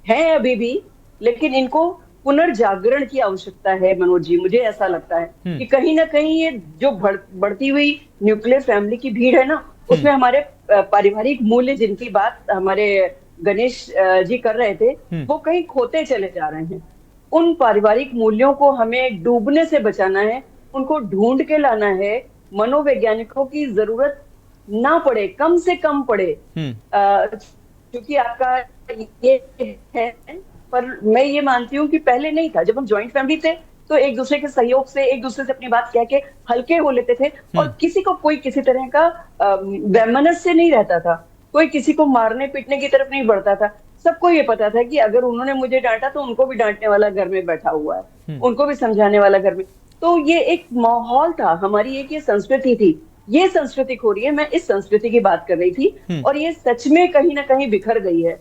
हैं अभी भी, लेकिन इनको पुनर्जागरण की आवश्यकता है मनोज जी। मुझे ऐसा लगता है कि कहीं ना कहीं ये जो बढ़ती हुई न्यूक्लियर फैमिली की भीड़ है ना, उसमें हमारे पारिवारिक मूल्य जिनकी बात हमारे गणेश जी कर रहे थे, वो कहीं खोते चले जा रहे हैं। उन पारिवारिक मूल्यों को हमें डूबने से बचाना है, उनको ढूंढ के लाना है। मनोवैज्ञानिकों की जरूरत ना पड़े, कम से कम पड़े, क्योंकि आपका ये है। पर मैं ये मानती हूँ कि पहले नहीं था, जब हम ज्वाइंट फैमिली थे तो एक दूसरे के सहयोग से, एक दूसरे से अपनी बात कह के हल्के हो लेते थे और किसी को कोई किसी तरह का वैमनस्य नहीं रहता था, कोई किसी को मारने पीटने की तरफ नहीं बढ़ता था। सबको ये पता था कि अगर उन्होंने मुझे डांटा तो उनको भी डांटने वाला घर में बैठा हुआ है, उनको भी समझाने वाला घर में। तो ये एक माहौल था, हमारी एक ये संस्कृति थी। ये संस्कृति खो रही है, मैं इस संस्कृति की बात कर रही थी, और ये सच में कहीं ना कहीं बिखर गई है।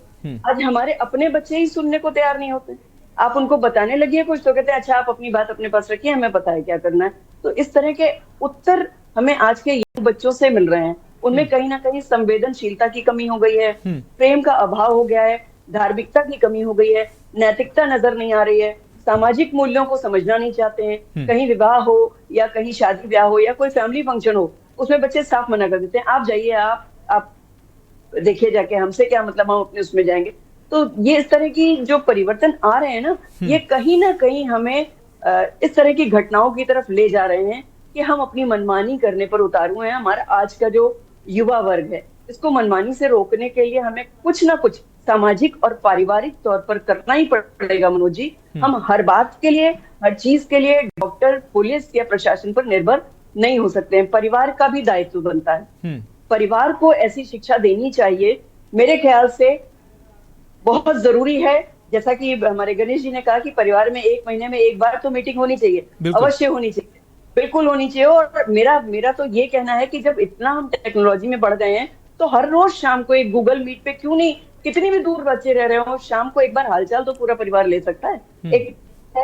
आज हमारे अपने बच्चे ही सुनने को तैयार नहीं होते। आप उनको बताने लगिए कुछ तो कहते हैं अच्छा आप अपनी बात अपने पास रखिए, हमें पता है क्या करना है। तो इस तरह के उत्तर हमें आज के बच्चों से मिल रहे हैं। उनमें कहीं ना कहीं संवेदनशीलता की कमी हो गई है, प्रेम का अभाव हो गया है, धार्मिकता की कमी हो गई है, नैतिकता नजर नहीं आ रही है, सामाजिक मूल्यों को समझना नहीं चाहते हैं। कहीं विवाह हो या कहीं शादी ब्याह हो या कोई फैमिली फंक्शन हो, उसमें बच्चे साफ मना कर देते हैं, आप जाइए, आप देखिए जाके, हमसे क्या मतलब, हम अपने उसमें जाएंगे। तो ये इस तरह की जो परिवर्तन आ रहे हैं ना, ये कहीं ना कहीं हमें इस तरह की घटनाओं की तरफ ले जा रहे हैं कि हम अपनी मनमानी करने पर उतारू हैं। हमारा आज का जो युवा वर्ग है, इसको मनमानी से रोकने के लिए हमें कुछ ना कुछ सामाजिक और पारिवारिक तौर पर करना ही पड़ेगा मनोज जी। हम हर बात के लिए, हर चीज के लिए डॉक्टर, पुलिस या प्रशासन पर निर्भर नहीं हो सकते हैं। परिवार का भी दायित्व बनता है, परिवार को ऐसी शिक्षा देनी चाहिए, मेरे ख्याल से बहुत जरूरी है। जैसा कि हमारे गणेश जी ने कहा कि परिवार में 1 महीने में एक बार तो मीटिंग होनी चाहिए, अवश्य होनी चाहिए, बिल्कुल होनी चाहिए। और मेरा तो ये कहना है कि जब इतना हम टेक्नोलॉजी में बढ़ गए हैं, तो हर रोज शाम को एक गूगल मीट पे, क्यों नहीं, कितनी भी दूर बच्चे रह रहे हो, शाम को एक बार हालचाल तो पूरा परिवार ले सकता है। एक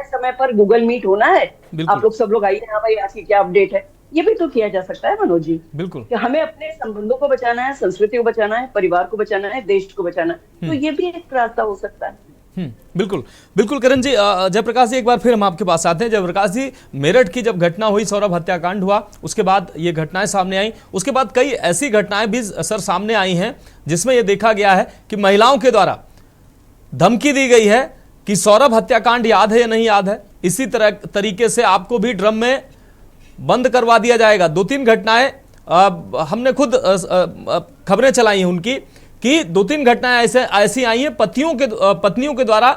समय पर गूगल मीट होना है, आप लोग सब लोग आइए, हाँ भाई आज की क्या अपडेट है, ये भी तो किया जा सकता है मनोज जी। बिल्कुल, कि हमें अपने संबंधों को बचाना है, संस्कृति को बचाना है, परिवार को बचाना है, देश को बचाना है, तो ये भी एक रास्ता हो सकता है। बिल्कुल बिल्कुल। करण जी, जयप्रकाश जी, एक बार फिर हम आपके पास आते हैं। जयप्रकाश जी, मेरठ की जब घटना हुई, सौरभ हत्याकांड हुआ, उसके बाद ये घटनाएं सामने आई, उसके बाद कई ऐसी घटनाएं भी सर सामने आई हैं जिसमें यह देखा गया है कि महिलाओं के द्वारा धमकी दी गई है कि सौरभ हत्याकांड याद है या नहीं याद है, इसी तरीके से आपको भी ड्रम में बंद करवा दिया जाएगा। 2-3 घटनाएं हमने खुद खबरें चलाई हैं उनकी कि 2-3 घटनाएं ऐसी आई हैं, पत्नियों के द्वारा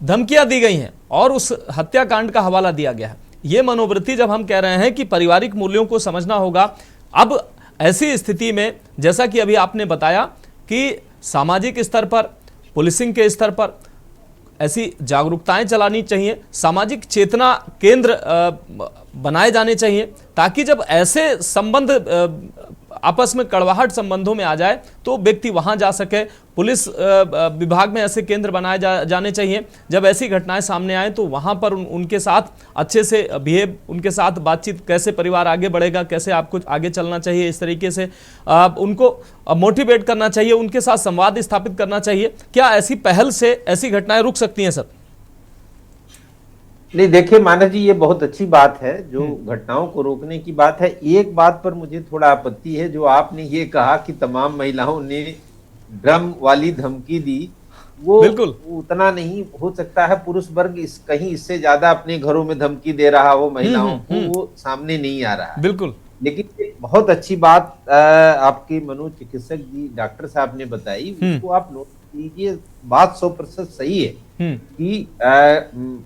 धमकियां दी गई हैं और उस हत्याकांड का हवाला दिया गया है। ये मनोवृत्ति जब हम कह रहे हैं कि पारिवारिक मूल्यों को समझना होगा, अब ऐसी स्थिति में जैसा कि अभी आपने बताया कि सामाजिक स्तर पर, पुलिसिंग के स्तर पर ऐसी जागरूकताएं चलानी चाहिए, सामाजिक चेतना केंद्र बनाए जाने चाहिए, ताकि जब ऐसे संबंध आपस में कड़वाहट संबंधों में आ जाए तो व्यक्ति वहां जा सके। पुलिस विभाग में ऐसे केंद्र बनाए जाने चाहिए, जब ऐसी घटनाएं सामने आए तो वहां पर उनके साथ अच्छे से बिहेव, उनके साथ बातचीत, कैसे परिवार आगे बढ़ेगा, कैसे आपको आगे चलना चाहिए, इस तरीके से उनको मोटिवेट करना चाहिए, उनके साथ संवाद स्थापित करना चाहिए। क्या ऐसी पहल से ऐसी घटनाएं रुक सकती हैं सर? नहीं, देखिए मानव जी, ये बहुत अच्छी बात है जो घटनाओं को रोकने की बात है। एक बात पर मुझे थोड़ा आपत्ति है, जो आपने ये कहा कि तमाम महिलाओं ने ड्रम वाली धमकी दी, वो बिल्कुल उतना नहीं हो सकता है। पुरुष वर्ग कहीं इससे ज्यादा अपने घरों में धमकी दे रहा हो महिलाओं को, वो सामने नहीं आ रहा है। बिल्कुल, लेकिन बहुत अच्छी बात आपके मनोचिकित्सक जी, डॉक्टर साहब ने बताई, उसको आप नोट कीजिए। बात 100% सही है कि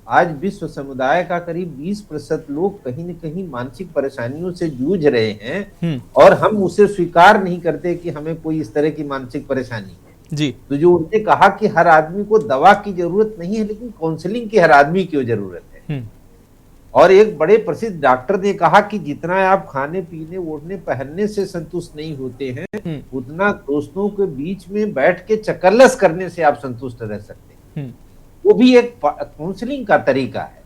आज विश्व समुदाय का करीब 20% लोग कहीं न कहीं मानसिक परेशानियों से जूझ रहे हैं और हम उसे स्वीकार नहीं करते कि हमें कोई इस तरह की मानसिक परेशानी है जी। तो जो उन्होंने कहा कि हर आदमी को दवा की जरूरत नहीं है, लेकिन काउंसलिंग की हर आदमी की जरूरत है। और एक बड़े प्रसिद्ध डॉक्टर ने कहा कि जितना आप खाने पीने, ओढ़ने पहनने से संतुष्ट नहीं होते हैं, उतना दोस्तों के बीच में बैठ के चकल्लस करने से आप संतुष्ट रह सकते हैं। वो भी एक काउंसलिंग का तरीका है।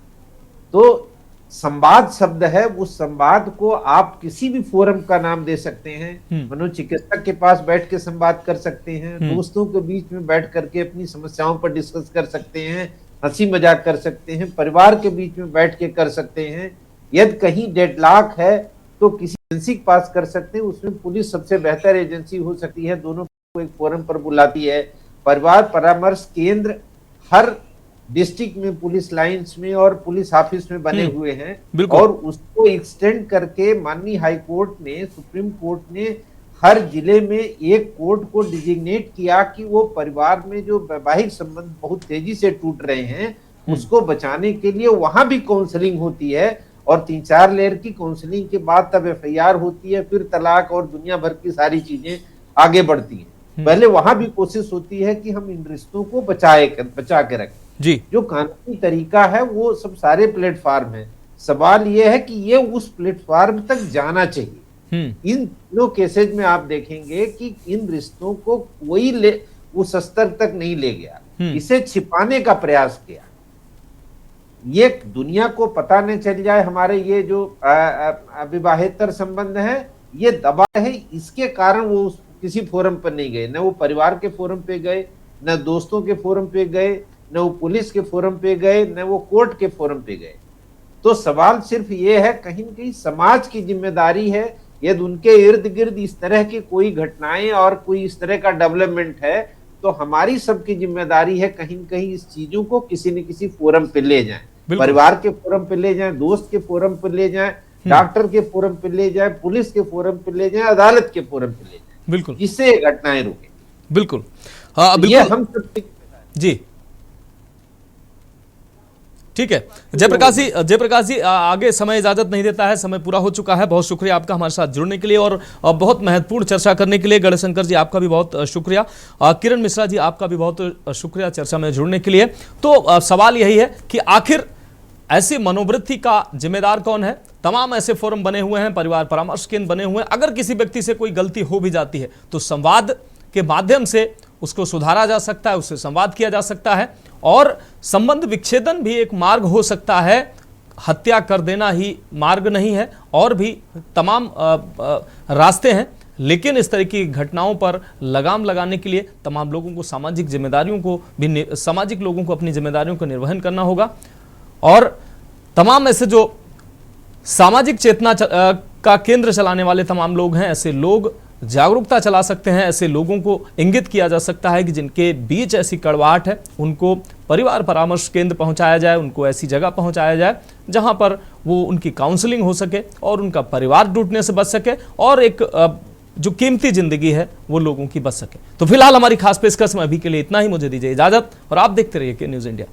तो संवाद शब्द है, उस संवाद को आप किसी भी फोरम का नाम दे सकते हैं। मनोचिकित्सक के पास बैठ के संवाद कर सकते हैं, दोस्तों के बीच में बैठ करके अपनी समस्याओं पर डिस्कस कर सकते हैं, हंसी मजाक कर सकते हैं, परिवार के बीच में बैठ के कर सकते हैं। यदि कहीं डेडलॉक है तो किसी एजेंसी के पास कर सकते हैं, उसमें पुलिस सबसे बेहतर एजेंसी हो सकती है, दोनों को एक फोरम पर बुलाती है। परिवार परामर्श केंद्र हर डिस्ट्रिक्ट में, पुलिस लाइंस में और पुलिस ऑफिस में बने हुए हैं और उसको एक्सटेंड करके माननीय हाई कोर्ट ने, सुप्रीम कोर्ट ने हर जिले में एक कोर्ट को डिजिग्नेट किया कि वो परिवार में जो वैवाहिक संबंध बहुत तेजी से टूट रहे हैं उसको बचाने के लिए वहां भी काउंसलिंग होती है और 3-4 लेयर की काउंसलिंग के बाद तब एफआईआर होती है, फिर तलाक और दुनिया भर की सारी चीजें आगे बढ़ती हैं। पहले वहां भी कोशिश होती है कि हम इन रिश्तों को बचा के रखें जी। जो कानूनी तरीका है वो सब सारे प्लेटफॉर्म है। सवाल ये है कि ये उस प्लेटफॉर्म तक जाना चाहिए। इन तीनों केसेज में आप देखेंगे कि इन रिश्तों को कोई उस स्तर तक नहीं ले गया, इसे छिपाने का प्रयास किया। ये दुनिया को पता न चल जाए हमारे ये जो विवाहेतर संबंध है, ये दबाव है, इसके कारण वो किसी फोरम पर नहीं गए, न वो परिवार के फोरम पे गए, न दोस्तों के फोरम पे गए, न वो पुलिस के फोरम पे गए, न वो कोर्ट के फोरम पे गए। तो सवाल सिर्फ ये है, कहीं न कहीं समाज की जिम्मेदारी है, यदि उनके इर्द गिर्द इस तरह की कोई घटनाएं और कोई इस तरह का डेवलपमेंट है, तो हमारी सबकी जिम्मेदारी है कहीं न कहीं इस चीजों को किसी न किसी फोरम पे ले जाएं, परिवार के फोरम पे ले जाएं, दोस्त के फोरम पे ले जाएं, डॉक्टर के फोरम पे ले जाएं, पुलिस के फोरम पे ले जाएं, अदालत के फोरम पे ले जाएं, बिल्कुल, जिससे ये घटनाएं रुके। बिल्कुल, हाँ बिल्कुल, ये हम सब जी ठीक है। जयप्रकाश जी आगे समय इजाजत नहीं देता है, समय पूरा हो चुका है। बहुत शुक्रिया आपका हमारे साथ जुड़ने के लिए और बहुत महत्वपूर्ण चर्चा करने के लिए। गणशंकर जी आपका भी बहुत शुक्रिया। किरण मिश्रा जी आपका भी बहुत शुक्रिया चर्चा में जुड़ने के लिए। तो सवाल यही है कि आखिर ऐसी मनोवृत्ति का जिम्मेदार कौन है? तमाम ऐसे फोरम बने हुए हैं, परिवार परामर्श केंद्र बने हुए हैं। अगर किसी व्यक्ति से कोई गलती हो भी जाती है तो संवाद के माध्यम से उसको सुधारा जा सकता है, उससे संवाद किया जा सकता है और संबंध विच्छेदन भी एक मार्ग हो सकता है। हत्या कर देना ही मार्ग नहीं है, और भी तमाम रास्ते हैं। लेकिन इस तरह की घटनाओं पर लगाम लगाने के लिए तमाम लोगों को सामाजिक जिम्मेदारियों को भी, सामाजिक लोगों को अपनी जिम्मेदारियों का निर्वहन करना होगा। और तमाम ऐसे जो सामाजिक चेतना का केंद्र चलाने वाले तमाम लोग हैं, ऐसे लोग जागरूकता चला सकते हैं। ऐसे लोगों को इंगित किया जा सकता है कि जिनके बीच ऐसी कड़वाहट है, उनको परिवार परामर्श केंद्र पहुंचाया जाए, उनको ऐसी जगह पहुंचाया जाए जहां पर वो उनकी काउंसलिंग हो सके और उनका परिवार टूटने से बच सके और एक जो कीमती जिंदगी है वो लोगों की बच सके। तो फिलहाल हमारी खास पेशकश में अभी के लिए इतना ही। मुझे दीजिए इजाजत और आप देखते रहिए के न्यूज़ इंडिया।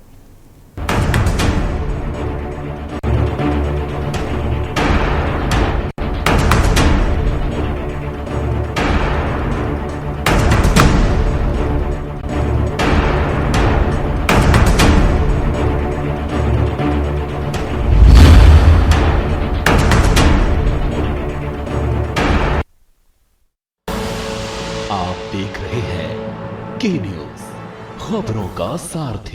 आप देख रहे हैं के न्यूज़, खबरों का सारथी।